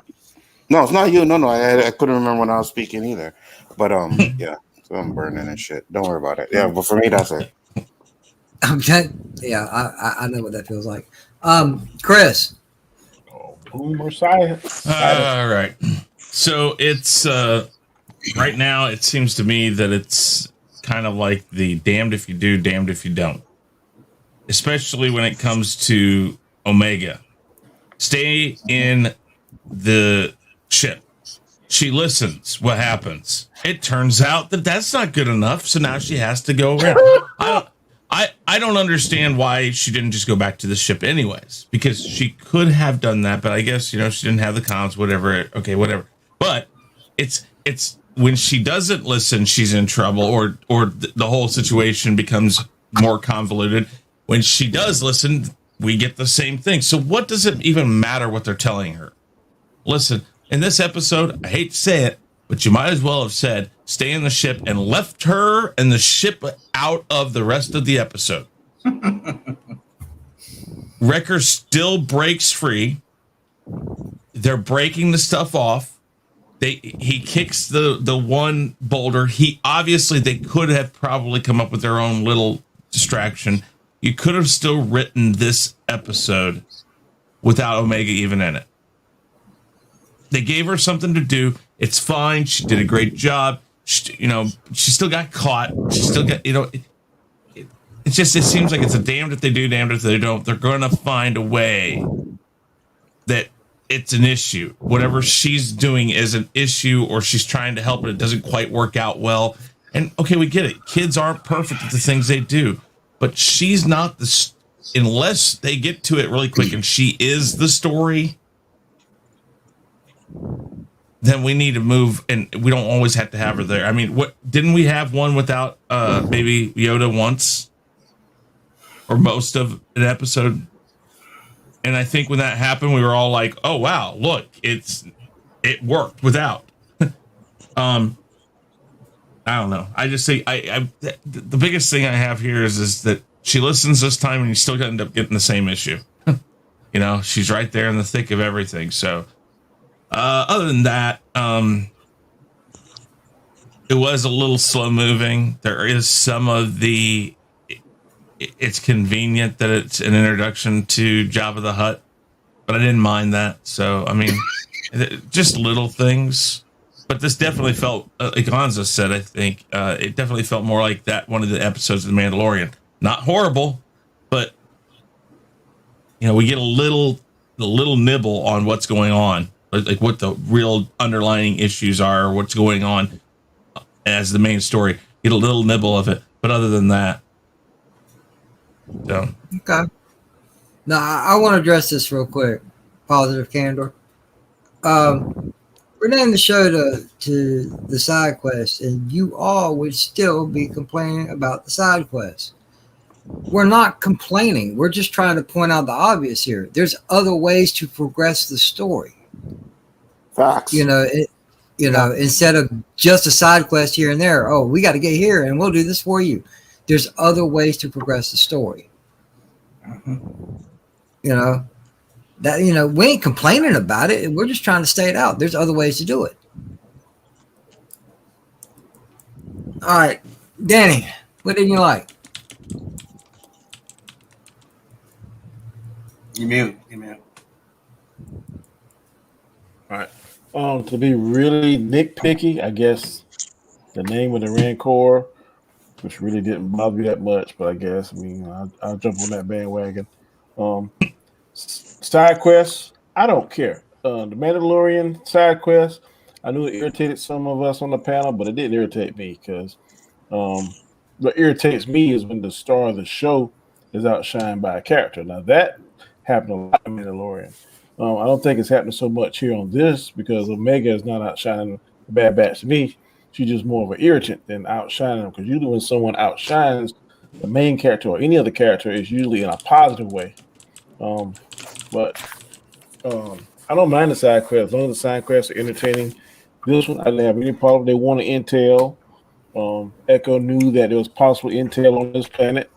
No, it's not you. No, I couldn't remember when I was speaking either. But yeah, so I'm burning and shit. Don't worry about it. Yeah, but for me, that's it. Okay. Yeah, I know what that feels like. Chris. Boomer science. All right. So it's right now. It seems to me that it's kind of like the damned if you do, damned if you don't. Especially when it comes to Omega. Stay in the ship. She listens. What happens? It turns out that that's not good enough. So now she has to go around. I don't understand why she didn't just go back to the ship anyways, because she could have done that, but I guess, she didn't have the comms, whatever. Okay, whatever. But it's when she doesn't listen, she's in trouble, or the whole situation becomes more convoluted. When she does listen, we get the same thing. So what does it even matter what they're telling her? Listen, in this episode, I hate to say it, but you might as well have said, stay in the ship, and left her and the ship out of the rest of the episode. Wrecker still breaks free. They're breaking the stuff off. He kicks the one boulder. They could have probably come up with their own little distraction. You could have still written this episode without Omega even in it. They gave her something to do. It's fine. She did a great job. She still got caught. She still got, it seems like it's a damned if they do, damned if they don't. They're going to find a way that it's an issue. Whatever she's doing is an issue, or she's trying to help, but it doesn't quite work out well. And okay, we get it. Kids aren't perfect at the things they do, but she's not unless they get to it really quick and she is the story, then we need to move, and we don't always have to have her there. I mean, what didn't we have one without Baby Yoda once, or most of an episode? And I think when that happened, we were all like, "Oh wow, look, it worked without." I don't know. I just say the biggest thing I have here is that she listens this time, and you still end up getting the same issue. She's right there in the thick of everything. So. Other than that, it was a little slow moving. There is some of it's convenient that it's an introduction to Jabba the Hutt, but I didn't mind that. So, I mean, just little things. But this definitely felt, like Gonza said, I think, it definitely felt more like that one of the episodes of The Mandalorian. Not horrible, but, we get a little nibble on what's going on. Like what the real underlying issues are, or what's going on as the main story. Get a little nibble of it, but other than that, so okay. Now I want to address this real quick. Positive candor. We're naming the show to the side quest, and you all would still be complaining about the side quest. We're not complaining. We're just trying to point out the obvious here. There's other ways to progress the story. Facts. Instead of just a side quest here and there. Oh, we got to get here, and we'll do this for you. There's other ways to progress the story. We ain't complaining about it. We're just trying to stay it out. There's other ways to do it. All right, Danny, what didn't you like? You mute. You mute. All right. To be really nitpicky, I guess the name of the Rancor, which really didn't bother me that much, but I guess I'll jump on that bandwagon. Side quests, I don't care. The Mandalorian side quest, I knew it irritated some of us on the panel, but it didn't irritate me because what irritates me is when the star of the show is outshined by a character. Now that happened a lot in Mandalorian. I don't think it's happening so much here on this because Omega is not outshining the Bad Batch to me. She's just more of an irritant than outshining them. Because usually when someone outshines the main character or any other character, it's usually in a positive way. But I don't mind the side quests as long as the side quests are entertaining. This one I didn't have any problem. They wanted intel. Echo knew that there was possible intel on this planet.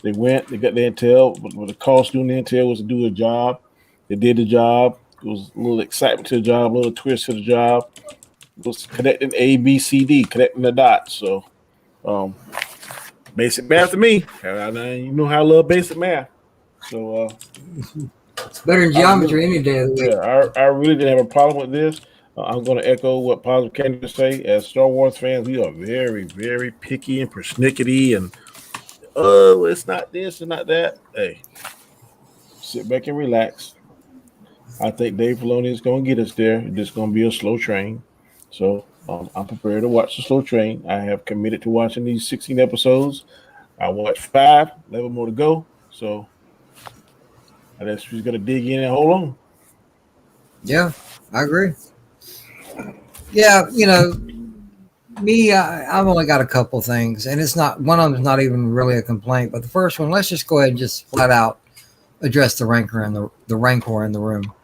They went, they got the intel, but the cost doing the intel was to do a job. They did the job. It was a little excitement to the job, a little twist to the job. It was connecting A, B, C, D, connecting the dots. So, basic math to me. You know how I love basic math. So, it's better than geometry any day of the week. Yeah, I really didn't have a problem with this. I'm going to echo what Positive Candy say. As Star Wars fans, we are very, very picky and persnickety and it's not this and not that. Hey, sit back and relax. I think Dave Filoni is going to get us there. It's just going to be a slow train. So I'm prepared to watch the slow train. I have committed to watching these 16 episodes. I watched 5, 11 more to go. So I guess she's going to dig in and hold on. Yeah, I agree. Yeah, me, I've only got a couple things, and it's not one of them is not even really a complaint. But the first one, let's just go ahead and just flat out address the rancor in the rancor in the room.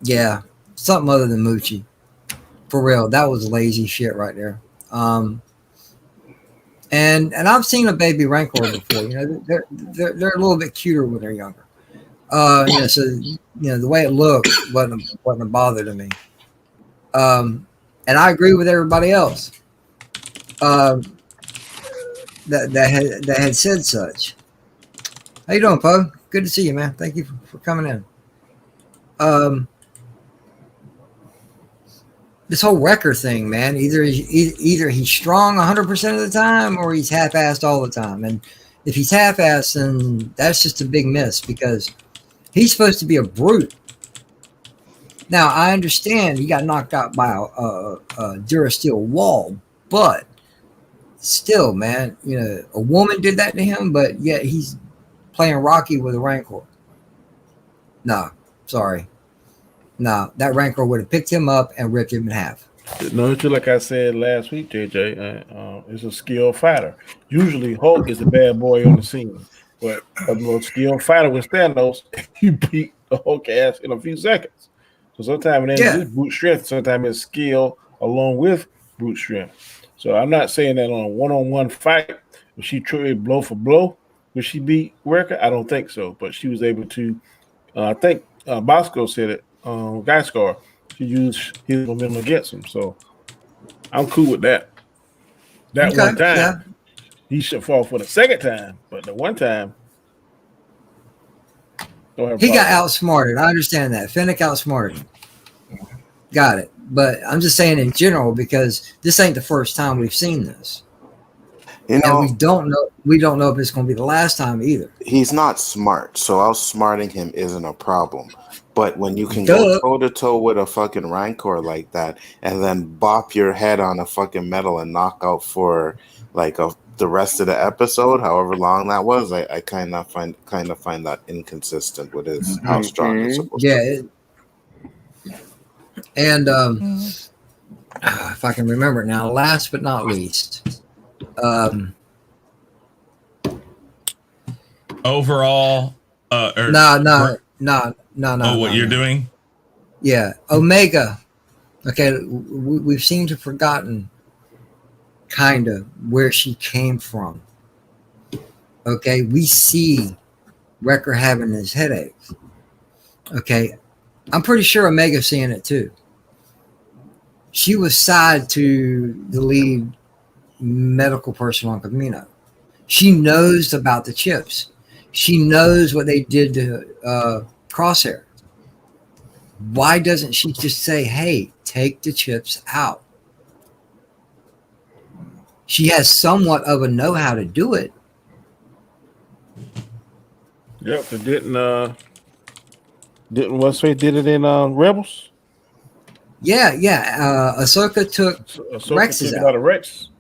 Yeah, something other than Moochie, for real. That was lazy shit right there. And I've seen a baby rancor before. They're a little bit cuter when they're younger. So the way it looked wasn't a bother to me. And I agree with everybody else that had said such. How you doing, Poe? Good to see you, man. Thank you for coming in. This whole wrecker thing, man. Either he's strong 100% of the time, or he's half-assed all the time. And if he's half-assed, then that's just a big miss because he's supposed to be a brute. Now, I understand he got knocked out by a Durasteel wall, but still, man, a woman did that to him, but yet he's playing Rocky with a Rancor. No, sorry. No, that Rancor would have picked him up and ripped him in half. No, just like I said last week, JJ, it's a skilled fighter. Usually Hulk is a bad boy on the scene, but a little skilled fighter with Thanos, you beat the Hulk ass in a few seconds. So sometimes it ain't just brute strength, sometimes it's skill along with brute strength. So I'm not saying that on a one-on-one fight, if she traded blow for blow, would she beat Wrecker? I don't think so, but she was able to, I think Bosco said it, Guy Scar, she used his momentum against him. So I'm cool with that. That one time, he should fall for the second time, but the one time, he got outsmarted. I understand that. Fennec outsmarted him. Got it. But I'm just saying in general, because this ain't the first time we've seen this. And we don't know if it's going to be the last time either. He's not smart, so outsmarting him isn't a problem. But when you can go toe-to-toe with a fucking Rancor like that and then bop your head on a fucking metal and knock out for the rest of the episode, however long that was, I kind of find that inconsistent with his how strong he's supposed to be. And if I can remember it now, last but not least, overall, no. What you're doing? Yeah, Omega. Okay, we've seemed to have forgotten kind of where she came from. Okay, we see Wrecker having his headaches. Okay, I'm pretty sure Omega's seeing it too. she was side to the lead medical person on Camino. She knows about the chips. She knows what they did to Crosshair. Why doesn't she just say, hey, take the chips out? She has somewhat of a know-how to do it. Yep, it didn't what's face did it in Rebels? Yeah. Ahsoka took Rex's out of Rex.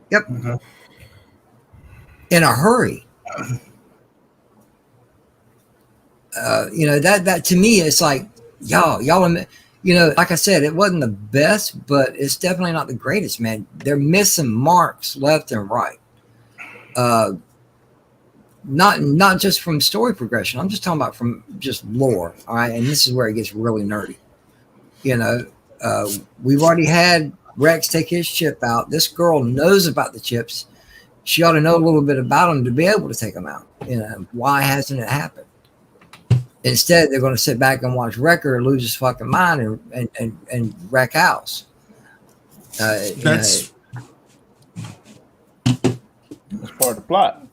Yep. In a hurry. That to me, it's like, y'all, like I said, it wasn't the best, but it's definitely not the greatest, man. They're missing marks left and right. Not just from story progression. I'm just talking about from just lore. All right. And this is where it gets really nerdy. We've already had Rex take his chip out. This girl knows about the chips. She ought to know a little bit about them to be able to take them out. Why hasn't it happened? Instead, they're going to sit back and watch Wrecker lose his fucking mind and wreck house. That's part of the plot.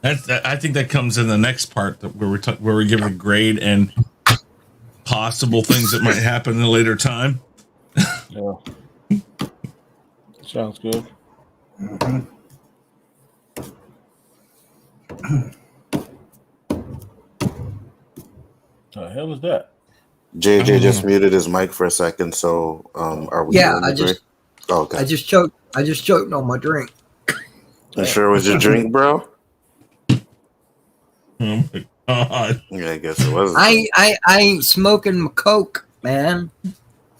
I think that comes in the next part where we give a grade and possible things that might happen in a later time. Yeah. Sounds good. The hell is that? JJ just muted his mic for a second, so are we? Yeah, okay. I just choked on my drink. You sure it was your drink, bro? Oh my God. Yeah, I guess it was. I ain't smoking my coke, man.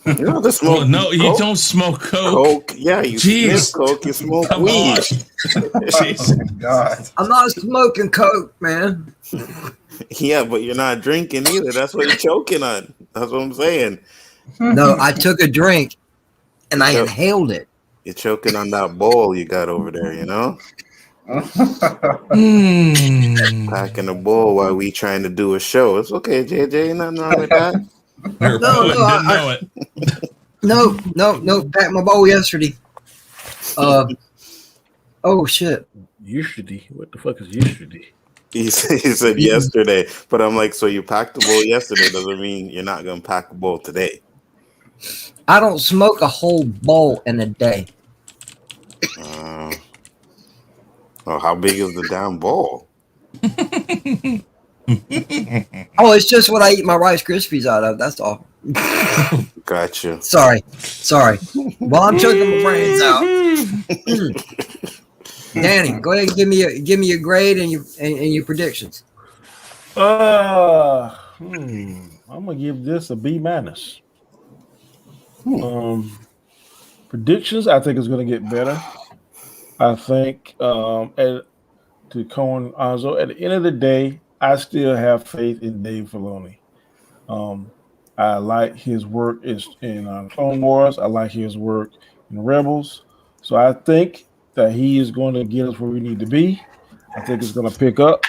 You know the smoke. Well, no, you don't smoke coke. Yeah, you Jeez. smoke coke. You smoke Come weed. Jeez. God. I'm not smoking coke, man. Yeah, but you're not drinking either. That's what you're choking on. That's what I'm saying. No, I took a drink and I inhaled it. You're choking on that bowl you got over there, you know? Packing a bowl while we trying to do a show. It's okay, JJ. Nothing wrong with that. No, packed my bowl yesterday. Oh shit. Yesterday? What the fuck is yesterday? He said yesterday, but I'm like, so you packed the bowl yesterday doesn't mean you're not gonna pack a bowl today. I don't smoke a whole bowl in a day. Oh, how big is the damn bowl? Oh, it's just what I eat my Rice Krispies out of. That's all. Gotcha. Sorry. Well, I'm choking my brains out. Danny, go ahead and give me your grade and your predictions. I'm gonna give this a B-. Predictions, I think it's gonna get better. I think to Cohen Anzo, at the end of the day, I still have faith in Dave Filoni. I like his work in Clone Wars. I like his work in Rebels. So I think that he is going to get us where we need to be. I think it's going to pick up.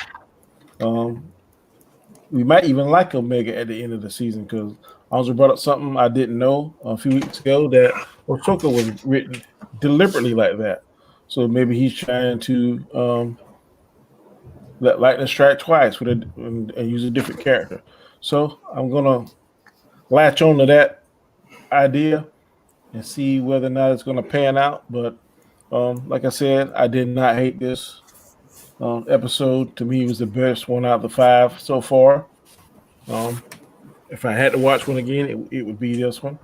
We might even like Omega at the end of the season because Anzo brought up something I didn't know a few weeks ago, that Ahsoka was written deliberately like that. So maybe he's trying to let lightning strike twice and use a different character. So I'm going to latch on to that idea and see whether or not it's going to pan out. But like I said, I did not hate this episode. To me, it was the best one out of the 5 so far. If I had to watch one again, it would be this one.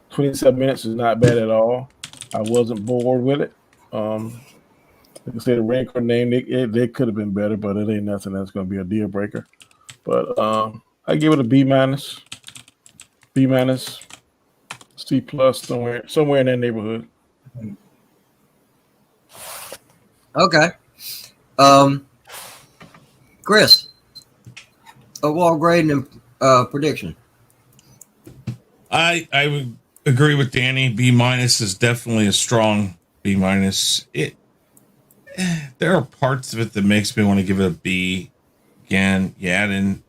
27 minutes is not bad at all. I wasn't bored with it. Like I said, the Rancor name, they could have been better, but it ain't nothing that's going to be a deal breaker. But I give it a B-, C+, somewhere in that neighborhood. Okay. Chris, overall grade and prediction. I would agree with Danny. B- is definitely a strong B-. There are parts of it that makes me want to give it a B. Again, you add in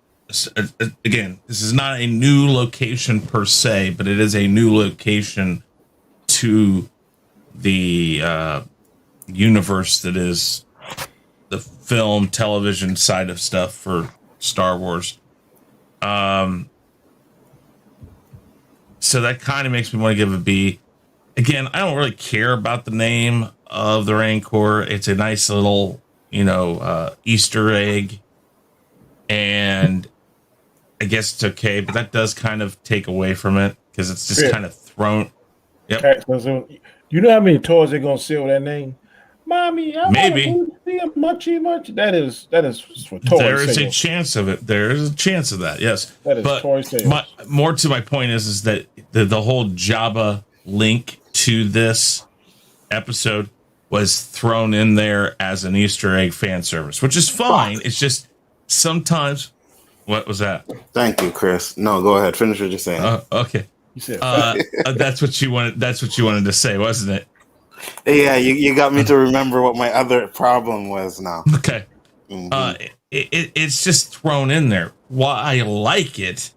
again, this is not a new location per se, but it is a new location to the universe that is the film, television side of stuff for Star Wars. So that kind of makes me want to give a B. Again, I don't really care about the name of the Rancor. It's a nice little, Easter egg. And I guess it's okay, but that does kind of take away from it because it's just kind of thrown. Yep. You know how many toys they're going to sell with that name? Mommy, I maybe want to see a munchy. That is for toy There is sales. a chance of it. There is a chance of that. Yes. That is but toy sales. more to my point is that the whole Jabba link to this episode was thrown in there as an Easter egg fan service, which is fine. It's just sometimes. What was that? Thank you, Chris. No, go ahead. Finish what you're saying. Okay. You said that's what you wanted. That's what you wanted to say, wasn't it? Yeah, you got me to remember what my other problem was now. Okay. It's just thrown in there. Why I like it,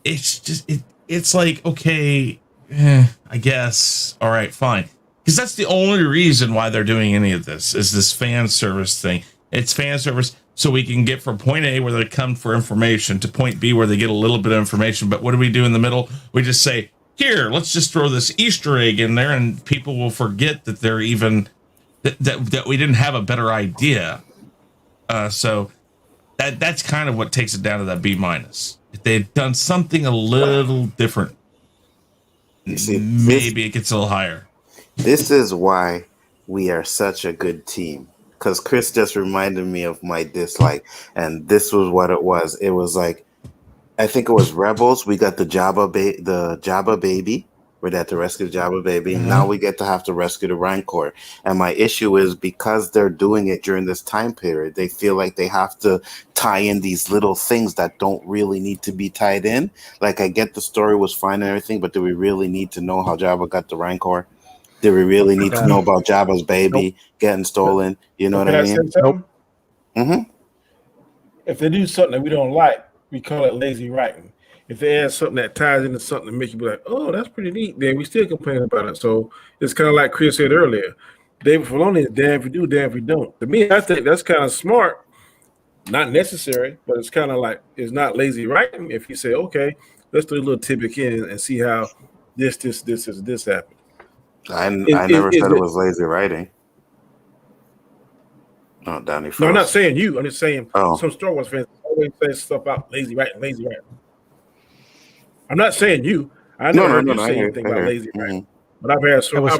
it's just it's like, okay, I guess. All right, fine. Because that's the only reason why they're doing any of this is this fan service thing. It's fan service so we can get from point A where they come for information to point B where they get a little bit of information. But what do we do in the middle? We just say, here, let's just throw this Easter egg in there, and people will forget that they're even that we didn't have a better idea. So that's kind of what takes it down to that B-. If they had done something a little different, maybe it gets a little higher. This is why we are such a good team. Because Chris just reminded me of my dislike, and this was what it was. It was like, I think it was Rebels. We got the Jabba baby. We had to rescue the Jabba baby. Mm-hmm. Now we get to have to rescue the Rancor. And my issue is because they're doing it during this time period, they feel like they have to tie in these little things that don't really need to be tied in. Like, I get the story was fine and everything, but do we really need to know how Jabba got the Rancor? Do we really need to know about Jabba's baby getting stolen? You know what I mean? Nope. Mm-hmm. If they do something that we don't like, we call it lazy writing. If they add something that ties into something to make you be like, oh, that's pretty neat, then we still complain about it. So it's kind of like Chris said earlier. David Filoni is damn if you do, damn if you don't. To me, I think that's kind of smart. Not necessary, but it's kind of like, it's not lazy writing. If you say, okay, let's do a little tidbit in and see how this happened. I never said it was lazy writing. No, Danny. No, I'm not saying you. I'm just saying some Star Wars fans always say stuff about lazy writing. I'm not saying you. I never heard you say anything about lazy writing. But I've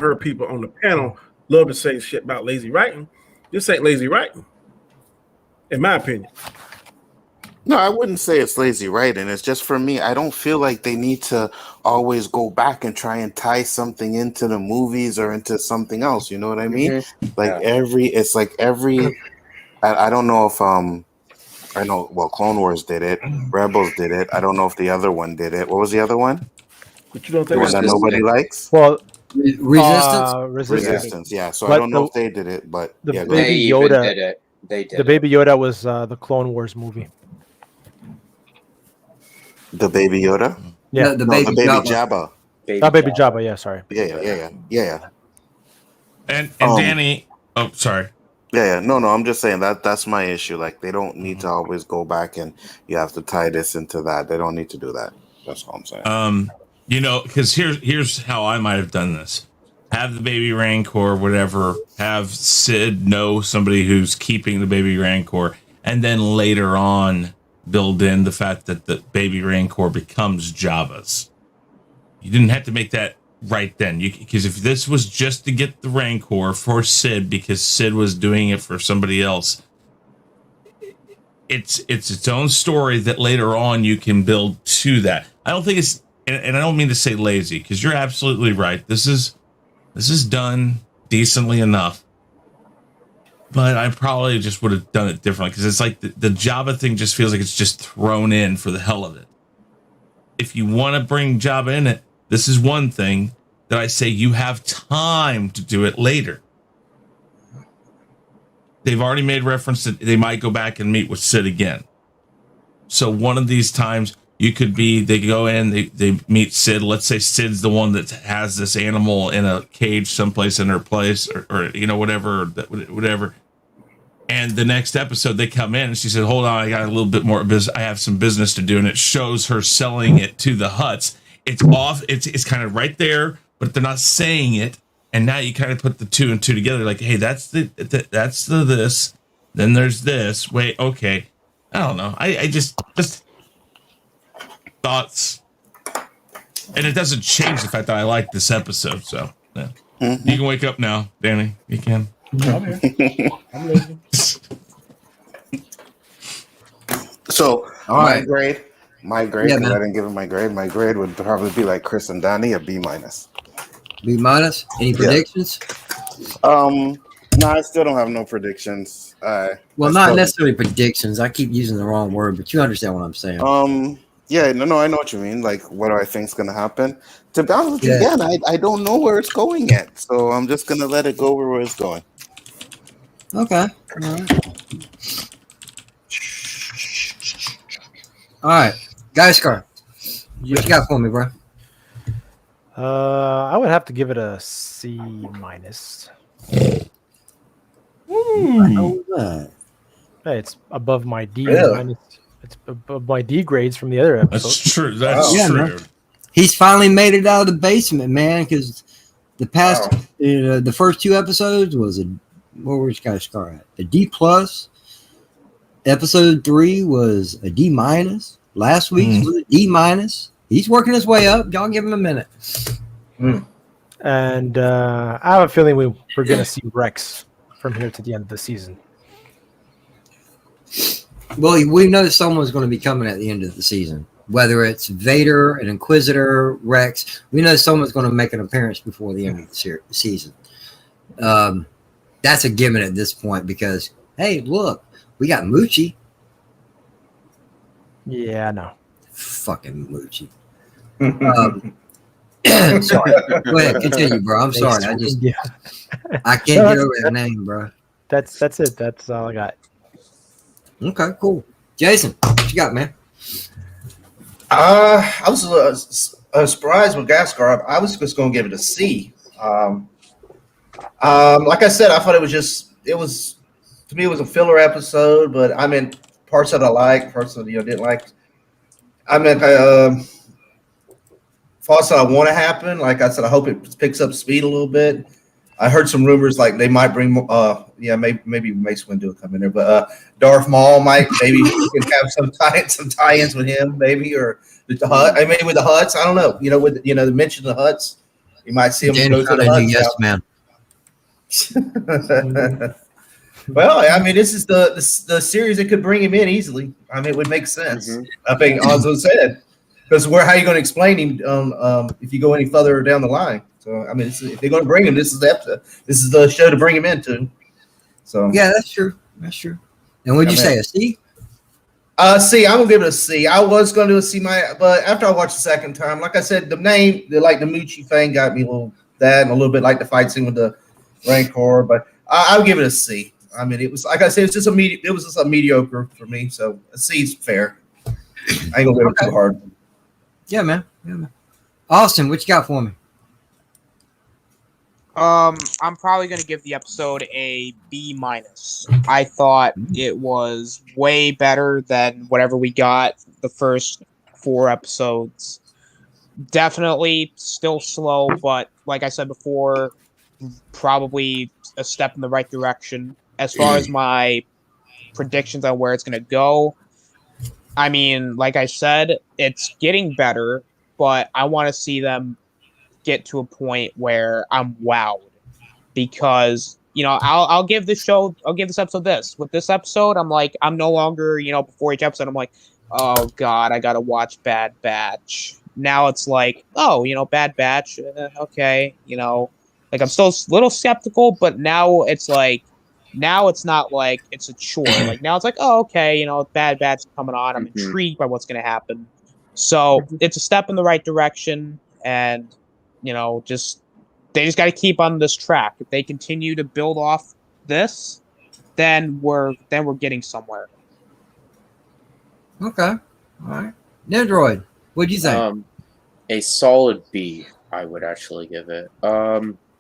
heard people on the panel love to say shit about lazy writing. This ain't lazy writing, in my opinion. No, I wouldn't say it's lazy writing. It's just, for me, I don't feel like they need to always go back and try and tie something into the movies or into something else. You know what I mean? Mm-hmm. I don't know if I know. Well, Clone Wars did it. Rebels did it. I don't know if the other one did it. What was the other one? But you don't think the one that nobody likes? Well, Resistance. Yeah. So I don't know if they did it, but the yeah, Baby Yoda did it. They did. The Baby Yoda was the Clone Wars movie. The Baby Yoda? Yeah, the baby Jabba. Baby Jabba. Yeah, sorry. Yeah. And Danny, sorry. Yeah. No, I'm just saying that's my issue. Like, they don't need to always go back and you have to tie this into that. They don't need to do that. That's all I'm saying. Because here's how I might have done this. Have the baby Rancor, whatever. Have Sid know somebody who's keeping the baby Rancor, and then later on build in the fact that the baby Rancor becomes Jabba's. You didn't have to make that right then. Because if this was just to get the Rancor for Sid, because Sid was doing it for somebody else, it's its own story that later on you can build to that. I don't think it's, and I don't mean to say lazy, because you're absolutely right. This is done decently enough. But I probably just would have done it differently, because it's like the Jabba thing just feels like it's just thrown in for the hell of it. If you want to bring Jabba in it, this is one thing that I say you have time to do it later. They've already made reference that they might go back and meet with Sid again. So one of these times you could be, they go in, they meet Sid. Let's say Sid's the one that has this animal in a cage someplace in her place, or whatever. And the next episode they come in and she said, hold on, I got a little bit more business. I have some business to do. And it shows her selling it to the Hutts. It's off. It's kind of right there, but they're not saying it. And now you kind of put the two and two together. Like, hey, that's the this. Then there's this. Wait, okay. I don't know. I just thoughts. And it doesn't change the fact that I like this episode. So yeah. You can wake up now, Danny. You can. I'm here. I'm listening. So my grade, Yeah, because I man. didn't give him my grade would probably be like Chris and Donnie, a B minus. B minus. Any predictions? No, I still don't have no predictions. Well, not necessarily predictions. I keep using the wrong word, but you understand what I'm saying. Yeah, no, I know what you mean. Like, what do I think's gonna happen? To be honest with you, Yeah. again, I don't know where it's going yet, so I'm just gonna let it go where it's going. Okay. All right. Guys, Car. What you got for me, bro? I would have to give it a C minus. That. Hey, it's above my D Really? minus. It's above my D grades from the other episode. That's true. That's Yeah, true. man. He's finally made it out of the basement, man, because the past, the first two episodes was where was Guys Car at? A D plus. Episode 3 was a D minus. Last week's was a D minus. He's working his way up. Y'all give him a minute. And I have a feeling we're going to see Rex from here to the end of the season. Well, we know someone's going to be coming at the end of the season. Whether it's Vader, an Inquisitor, Rex, we know someone's going to make an appearance before the end of the season. That's a given at this point because, hey, look, we got Moochie. Yeah, no. Fucking Moochie. Sorry. Go ahead, continue, bro. I'm sorry. I can't get over that name, bro. That's it. That's all I got. Okay, cool. Jason, what you got, man? I was surprised with Gascar. I was just going to give it a C. Like I said, I thought it was to me, it was a filler episode, but I mean, parts that I liked, parts that didn't like. I mean, thoughts that I want to happen. Like I said, I hope it picks up speed a little bit. I heard some rumors like they might bring, maybe Mace Windu will come in there, but Darth Maul maybe we can have some tie-ins with him, maybe, or with the Hut. I mean, with the Huts, I don't know. With the mention of the Huts, you might see them go to the Huts. Yes, man. Well, I mean, this is the series that could bring him in easily. I mean, it would make sense. I think Onzo said, because how are you going to explain him if you go any further down the line? So, I mean, if they're going to bring him, this is the episode. This is the show to bring him into. So, yeah, that's true. That's true. And would you say a C? C. I'm gonna give it a C. I was going to do a C, but after I watched the second time, like I said, the name, the Moochie thing, got me and a little bit like the fight scene with the Rancor. But I'll give it a C. I mean, it was like I said, it was just a mediocre for me. So a C is fair. I ain't gonna go too hard. Yeah, man. Austin, what you got for me? I'm probably gonna give the episode a B minus. I thought it was way better than whatever we got the first 4 episodes. Definitely still slow, but like I said before, probably a step in the right direction. As far as my predictions on where it's gonna go, I mean, like I said, it's getting better, but I want to see them get to a point where I'm wowed, because I'll give this episode this. With this episode, I'm no longer, before each episode I'm like, oh god, I gotta watch Bad Batch. Now it's like, oh, Bad Batch, okay, I'm still a little skeptical, but now it's not like it's a chore. Like now it's like, oh, okay, Bad Batch is coming on. I'm intrigued by what's gonna happen. So it's a step in the right direction, and they just got to keep on this track. If they continue to build off this, then we're getting somewhere. Okay. All right. Nendroid, what'd you think? A solid B, I would actually give it.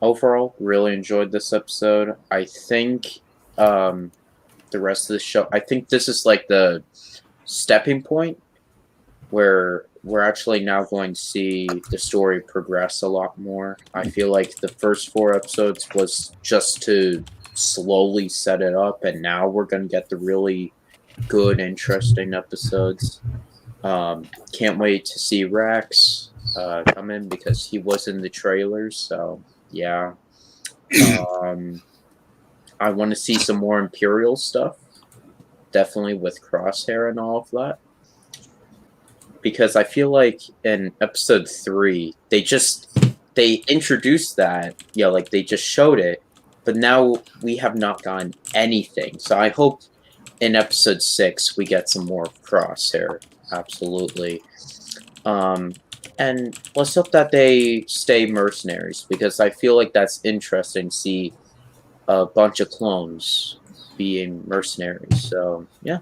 Overall, really enjoyed this episode. I think the rest of the show, I think this is like the stepping point where we're actually now going to see the story progress a lot more. I feel like the first 4 episodes was just to slowly set it up, and now we're going to get the really good, interesting episodes. Can't wait to see Rex come in because he was in the trailers, so yeah. I want to see some more Imperial stuff, definitely with Crosshair and all of that. Because I feel like in episode 3, they introduced that, like they just showed it, but now we have not gotten anything. So I hope in episode 6 we get some more Crosshair. Absolutely. And let's hope that they stay mercenaries, because I feel like that's interesting to see a bunch of clones being mercenaries. So yeah.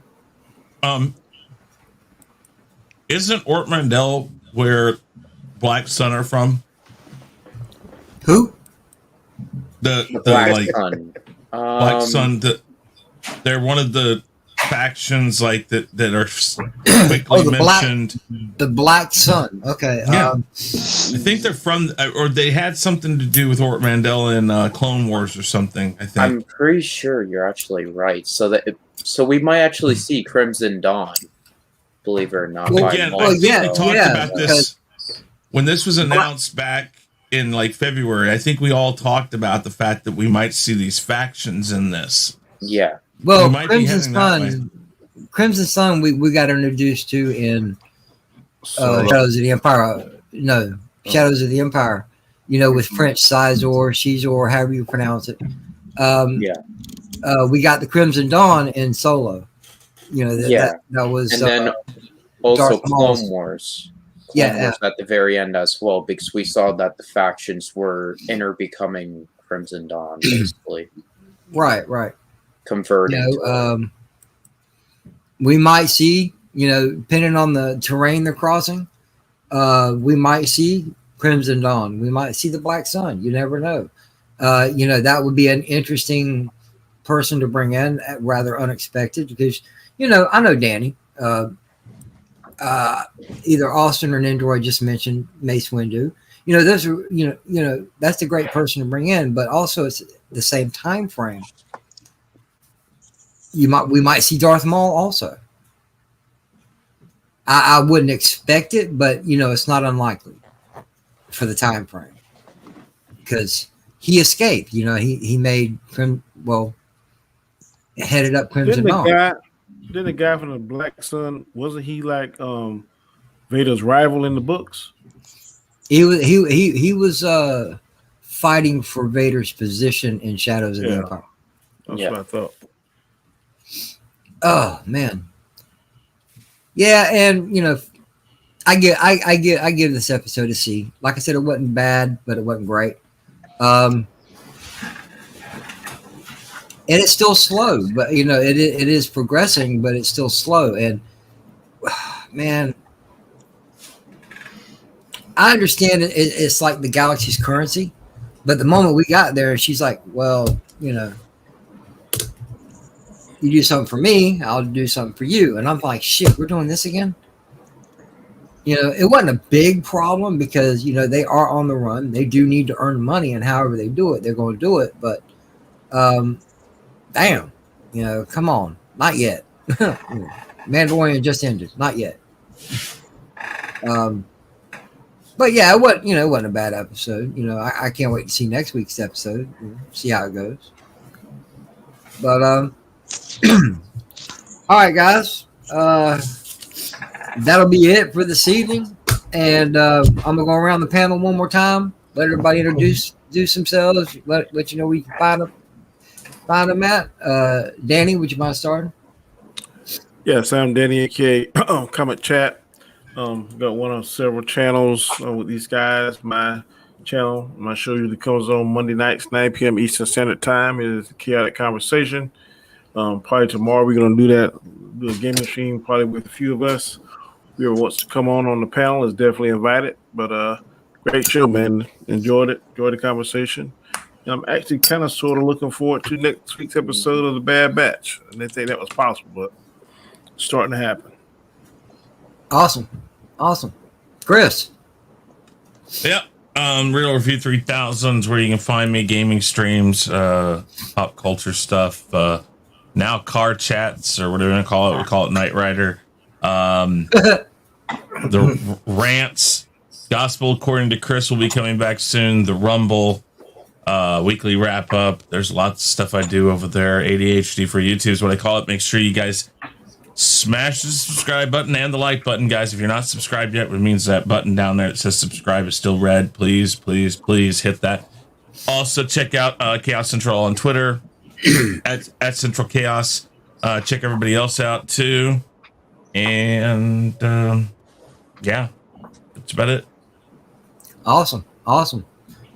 Isn't Ort Mandel where Black Sun are from? Who? The Black like Sun. Black Sun. They're one of the factions like that are quickly mentioned. The Black Sun. Okay. Yeah. I think they're from, or they had something to do with Ort Mandel in Clone Wars or something. I think. I'm pretty sure you're actually right. So we might actually see Crimson Dawn. Believe it or not. Well, again, I think we talked about this when this was announced back in like February. I think we all talked about the fact that we might see these factions in this. Yeah. Well, Crimson Sun, we got introduced to in Shadows of the Empire. No, Shadows of the Empire. With French Sizor, Shizor, however you pronounce it. We got the Crimson Dawn in Solo. That was. And then also Clone Wars. Clone Wars at the very end as well, because we saw that the factions were becoming Crimson Dawn, basically. Right. Converting. We might see, depending on the terrain they're crossing, we might see Crimson Dawn. We might see the Black Sun. You never know. That would be an interesting person to bring in, rather unexpected, because I know Danny. Either Austin or Nendroid just mentioned Mace Windu. Those are that's a great person to bring in, but also it's the same time frame. We might see Darth Maul also. I wouldn't expect it, but it's not unlikely for the time frame, because he escaped. He made headed up Crimson Dawn. Then the guy from the Black Sun, wasn't he like Vader's rival in the books? He was fighting for Vader's position in Shadows of the Empire. That's what I thought. Oh man. Yeah, and I give this episode a C. Like I said, it wasn't bad, but it wasn't great. And it's still slow, but it is progressing, but it's still slow. And man, I understand it's like the galaxy's currency, but the moment we got there, she's like, well, you do something for me, I'll do something for you. And I'm like, shit, we're doing this again. It wasn't a big problem because, they are on the run. They do need to earn money, and however they do it, they're going to do it. But, damn, come on. Not yet. Mandalorian just ended. Not yet. But yeah, it wasn't a bad episode. I can't wait to see next week's episode. See how it goes. But, all right, guys. That'll be it for this evening. And I'm gonna go around the panel one more time. Let everybody introduce themselves. Let you know where you can find them at. Danny, would you mind starting? Yes, I'm Danny, aka Comment Chat. Got one of several channels with these guys. My channel, my show usually comes on Monday nights, 9 p.m. Eastern Standard Time. It is a Chaotic Conversation. Probably tomorrow we're gonna do that do a game machine probably with a few of us. Whoever wants to come on the panel is definitely invited. But great show, man. Enjoyed it. Enjoyed the conversation. And I'm actually kind of sort of looking forward to next week's episode of the Bad Batch. I didn't think that was possible, but it's starting to happen. Awesome. Chris. Yep. Real Review 3000 is where you can find me. Gaming streams, pop culture stuff. Now car chats or whatever you want to call it. We call it Knight Rider. The rants. Gospel According to Chris will be coming back soon. The Rumble. Weekly wrap up. There's lots of stuff I do over there. ADHD for YouTube is what I call it. Make sure you guys smash the subscribe button and the like button, guys. If you're not subscribed yet, which means that button down there that says subscribe is still red. Please hit that. Also, check out Khaos Central on Twitter at Central Chaos. Check everybody else out too. And yeah, that's about it. Awesome.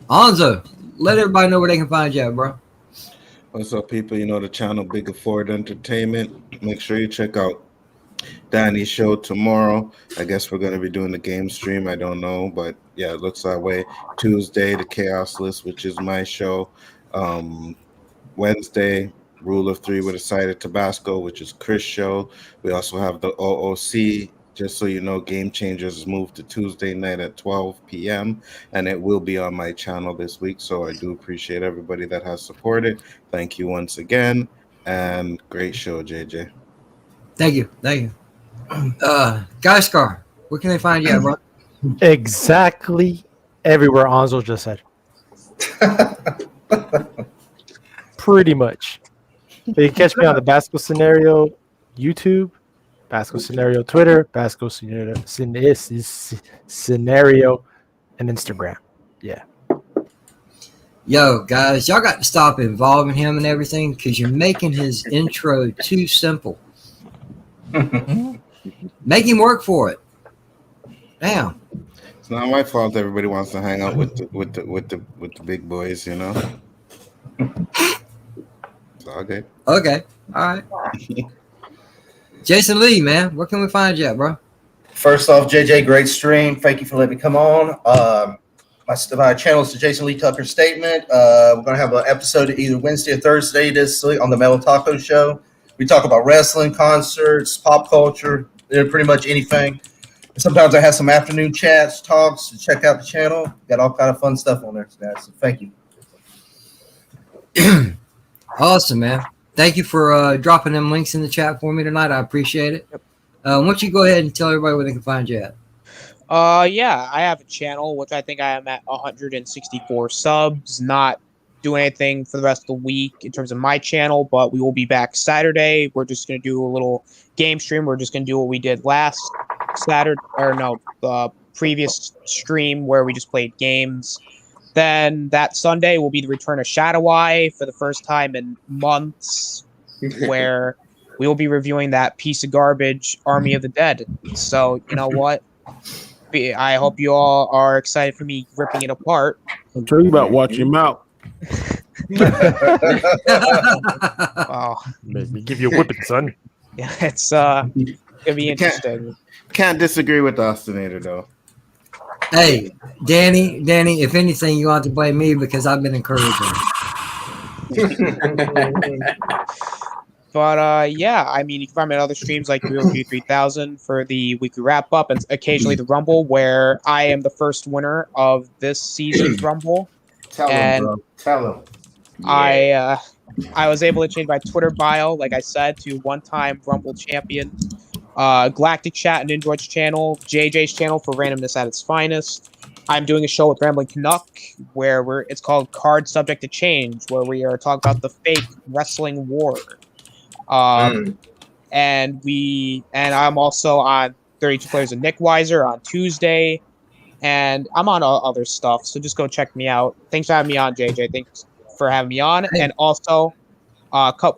Anzo, let everybody know where they can find you at, bro. What's up, people? You know the channel Bigger Ford Entertainment. Make sure you check out Danny's show tomorrow. I guess we're going to be doing the game stream. I don't know, but yeah, it looks that way. Tuesday, the Chaos List, which is my show. Wednesday, Rule of Three with a Side of Tabasco, which is Chris' show. We also have the OOC. Just so you know, Game Changers is moved to Tuesday night at 12 p.m. and it will be on my channel this week. So I do appreciate everybody that has supported. Thank you once again, and great show, JJ. Thank you. Guy Scar, where can they find you at, bro? Exactly everywhere Anzo just said. Pretty much. So you can catch me on the Basco Scenario YouTube, Basco Scenario Twitter, Basco Scenario and Instagram. Yeah. Yo, guys, y'all got to stop involving him and everything because you're making his intro too simple. Make him work for it. Damn. It's not my fault. Everybody wants to hang out with the big boys, you know. It's all good. Okay. All right. Jason Lee, man, where can we find you at, bro? First off, JJ, great stream. Thank you for letting me come on. My channel is the Jason Lee Tucker Statement. We're going to have an episode either Wednesday or Thursday this week on the Metal Taco Show. We talk about wrestling, concerts, pop culture, pretty much anything. Sometimes I have some afternoon chats, talks. So check out the channel. Got all kind of fun stuff on there, guys. So thank you. Awesome, man. Thank you for dropping them links in the chat for me tonight. I appreciate it. Yep. Why don't you go ahead and tell everybody where they can find you at? Yeah, I have a channel, which I think I am at 164 subs. Not doing anything for the rest of the week in terms of my channel, but we will be back Saturday. We're just going to do a little game stream. We're just going to do what we did last Saturday, or no, the previous stream where we just played games. Then that Sunday will be the return of Shadow Eye for the first time in months, where we will be reviewing that piece of garbage, Army of the Dead. So, you know what? I hope you all are excited for me ripping it apart. I'm telling you about watch your mouth. Wow. Let me give you a whipping, son. Yeah, it's gonna be interesting. Can't disagree with the Ostinator, though. Hey, Danny, if anything, you want to blame me because I've been encouraging. But yeah, I mean, you can find me on other streams like Real View 3000 for the weekly wrap up, and occasionally the Rumble, where I am the first winner of this season's Rumble. Tell him, bro. Tell him. I was able to change my Twitter bio, like I said, to one-time Rumble champion. Galactic Chat and Android's channel, JJ's channel for randomness at its finest. I'm doing a show with Rambling Canuck where it's called Card Subject to Change, where we are talking about the fake wrestling war. And I'm also on 32 Players of Nick Weiser on Tuesday, and I'm on other stuff, so just go check me out. Thanks for having me on, JJ. Thanks for having me on. And also,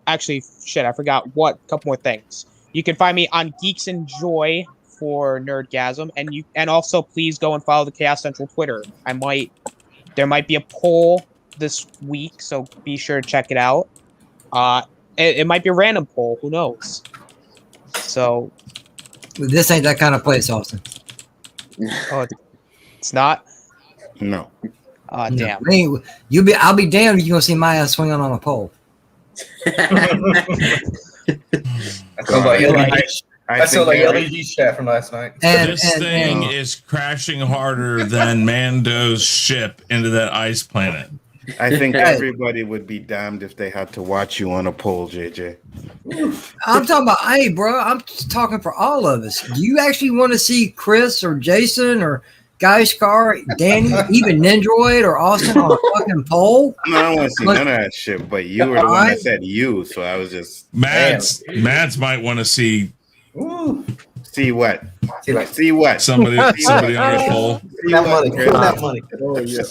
actually, shit, I forgot a couple more things. You can find me on Geeks and Joy for Nerdgasm, and also please go and follow the Khaos Central Twitter. There might be a poll this week, so be sure to check it out. It might be a random poll. Who knows? So This ain't that kind of place, Austin. oh, it's not. No. Oh, No. damn. I'll be damned if you're gonna see my ass swinging on a pole. I sound like LED chat from last night. This thing is crashing harder than Mando's ship into that ice planet. I think everybody would be damned if they had to watch you on a pole, JJ. I'm talking about, hey, bro, I'm talking for all of us. Do you actually want to see Chris or Jason or Guyskar, Danny, even Nendroid or Austin on a fucking pole? No, I don't want to see none of that shit, but you were the one that said you, so I was just... Mads might want to see... See what? See what? Somebody on a pole. That money. Oh yeah.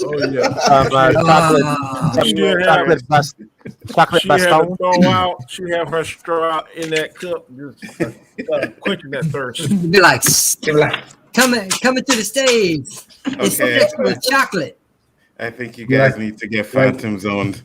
Chocolate She had to Bastone. throw out. She have her straw in that cup, just quenching that thirst. Be like, coming to the stage. It's Okay. fixed with chocolate. I think you guys need to get phantom zoned.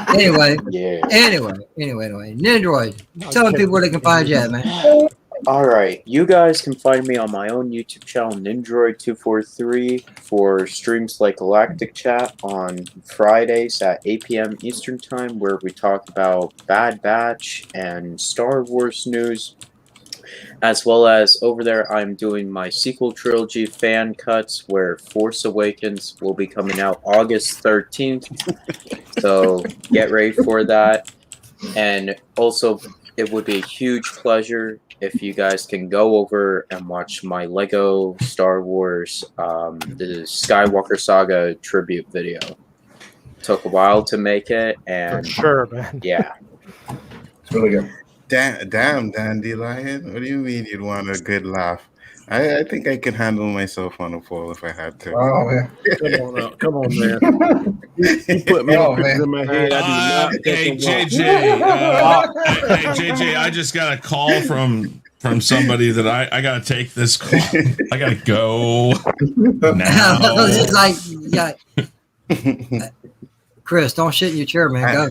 Anyway, Yeah. anyway. Nendroid, tell the people where they can find you at, man. All right, you guys can find me on my own YouTube channel, Nindroid243, for streams like Galactic Chat on Fridays at 8 p.m. Eastern Time, where we talk about Bad Batch and Star Wars news. As well as over there, I'm doing my sequel trilogy fan cuts, where Force Awakens will be coming out August 13th. So get ready for that. And also, it would be a huge pleasure if you guys can go over and watch my Lego Star Wars, the Skywalker Saga tribute video. Took a while to make it, and For sure, man. yeah. It's really good. Damn, Dandelion. What do you mean you'd want a good laugh? I think I could handle myself on a pole if I had to. Oh, man. Come on, man. You put me on pictures in my head. I do not. Hey, JJ, I just got a call from somebody that I got to take this call. I got to go now. It's like, yeah. Chris, don't shit in your chair, man. Go.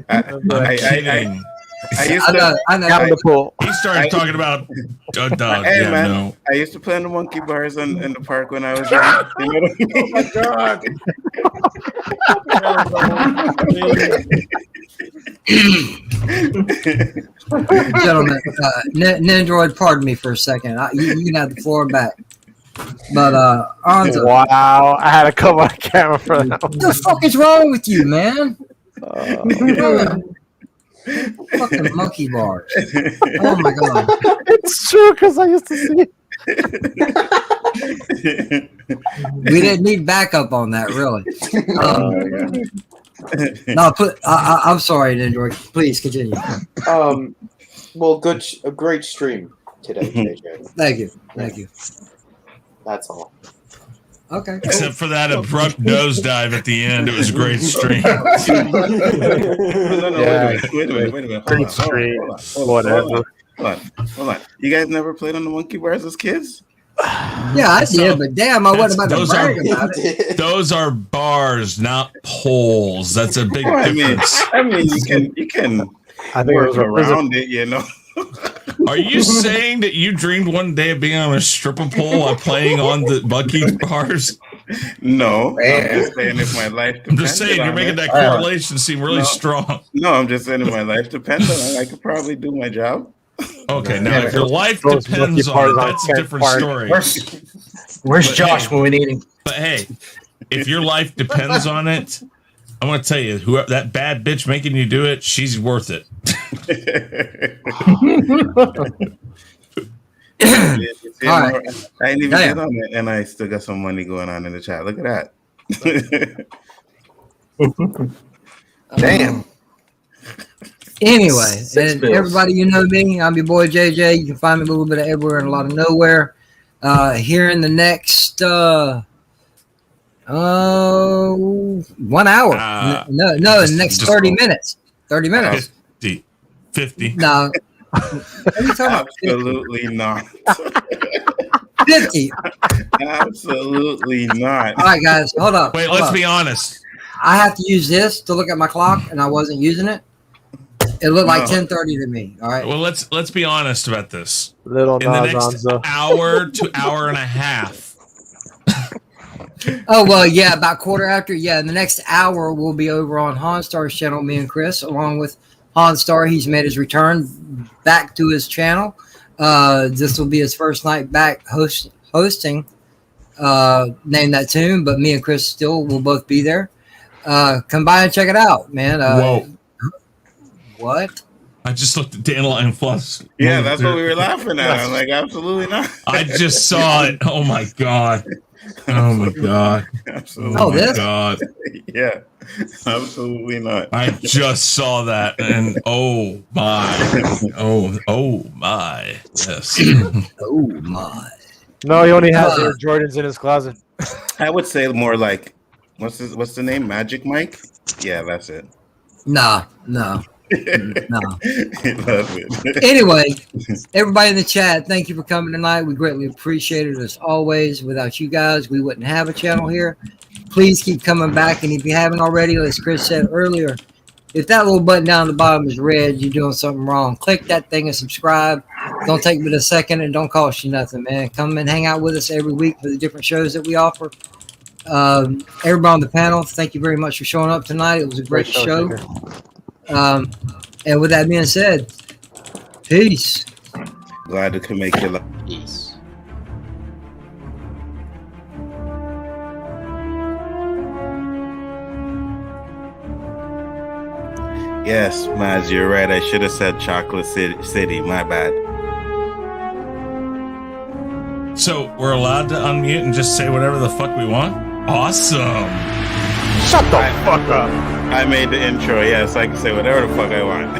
I'm kidding. I used to. He started talking about Hey, yeah, man, no. I used to play in the monkey bars in the park when I was young. You know what I mean? Gentlemen, Nendroid, pardon me for a second. You can have the floor back. But Anza, Wow, I had to come on camera for that. what the fuck is wrong with you, man? Fucking monkey bars. Oh my god. It's true because I used to see it. We didn't need backup on that, really. No, I'm sorry, Nendroid. Please continue. Well, a great stream today, JJ. Thank you. That's all. Okay. Except for that abrupt nosedive at the end, it was a great stream. Wait a minute. Great stream. Whatever. Hold on. You guys never played on the monkey bars as kids? Yeah, I did, but damn, I wasn't about to brag about it. Those are bars, not poles. That's a big difference. I mean, you can I think work around it, you know. Are you saying that you dreamed one day of being on a stripper pole while playing on the monkey bars? No, I'm just saying if my life depended I'm just saying you're making that correlation seem really strong. No, I'm just saying if my life depended on it, I could probably do my job. Okay, now if your life depends on it, that's a different story. Where's Josh when we need him? But hey, if your life depends on it, I'm going to tell you, whoever that bad bitch making you do it, she's worth it. All right. I didn't even get on it, and I still got some money going on in the chat. Look at that. Damn. Anyway, and bills. everybody, you know me. I'm your boy JJ. You can find me a little bit of everywhere and a lot of nowhere. Here in the next 1 hour. No, in the next 30 minutes. 30 minutes. 50. No. What are you talking about? Absolutely not. 50. Absolutely not. All right, guys, hold up. Wait, let's be honest. I have to use this to look at my clock, and I wasn't using it. It looked like 10:30 to me. All right. Well, let's be honest about this. Little In the Nas next Anzo. hour to hour and a half. Oh, well, yeah, about quarter after. Yeah, in the next hour, we'll be over on Honstar's channel, me and Chris, along with Honstar. He's made his return back to his channel. This will be his first night back hosting. Name that tune, but me and Chris still will both be there. Come by and check it out, man. Whoa. What? I just looked at Dandelion Plus. Yeah, that's what we were laughing at. I'm like, absolutely not. I just saw it. Oh my god. Oh my god. Absolutely. Oh, my this? god. Yeah, absolutely not. I just saw that and oh my. Oh my. Yes. Oh, my. No, he only has Air Jordans in his closet. I would say more like, what's the name? Magic Mike? Yeah, that's it. No. Love it. Anyway, everybody in the chat, thank you for coming tonight. We greatly appreciate it as always. Without you guys, we wouldn't have a channel here. Please keep coming back. And if you haven't already, as Chris said earlier, if that little button down the bottom is red, you're doing something wrong. Click that thing and subscribe. Don't take but a second and don't cost you nothing, man. Come and hang out with us every week for the different shows that we offer. Everybody on the panel, thank you very much for showing up tonight. It was a great show. And with that being said, peace. Glad to can make you laugh. Peace. Yes, Maz, you're right. I should have said Chocolate City. My bad. So we're allowed to unmute and just say whatever the fuck we want? Awesome. Shut the fuck up. I made the intro, yes. I can say whatever the fuck I want.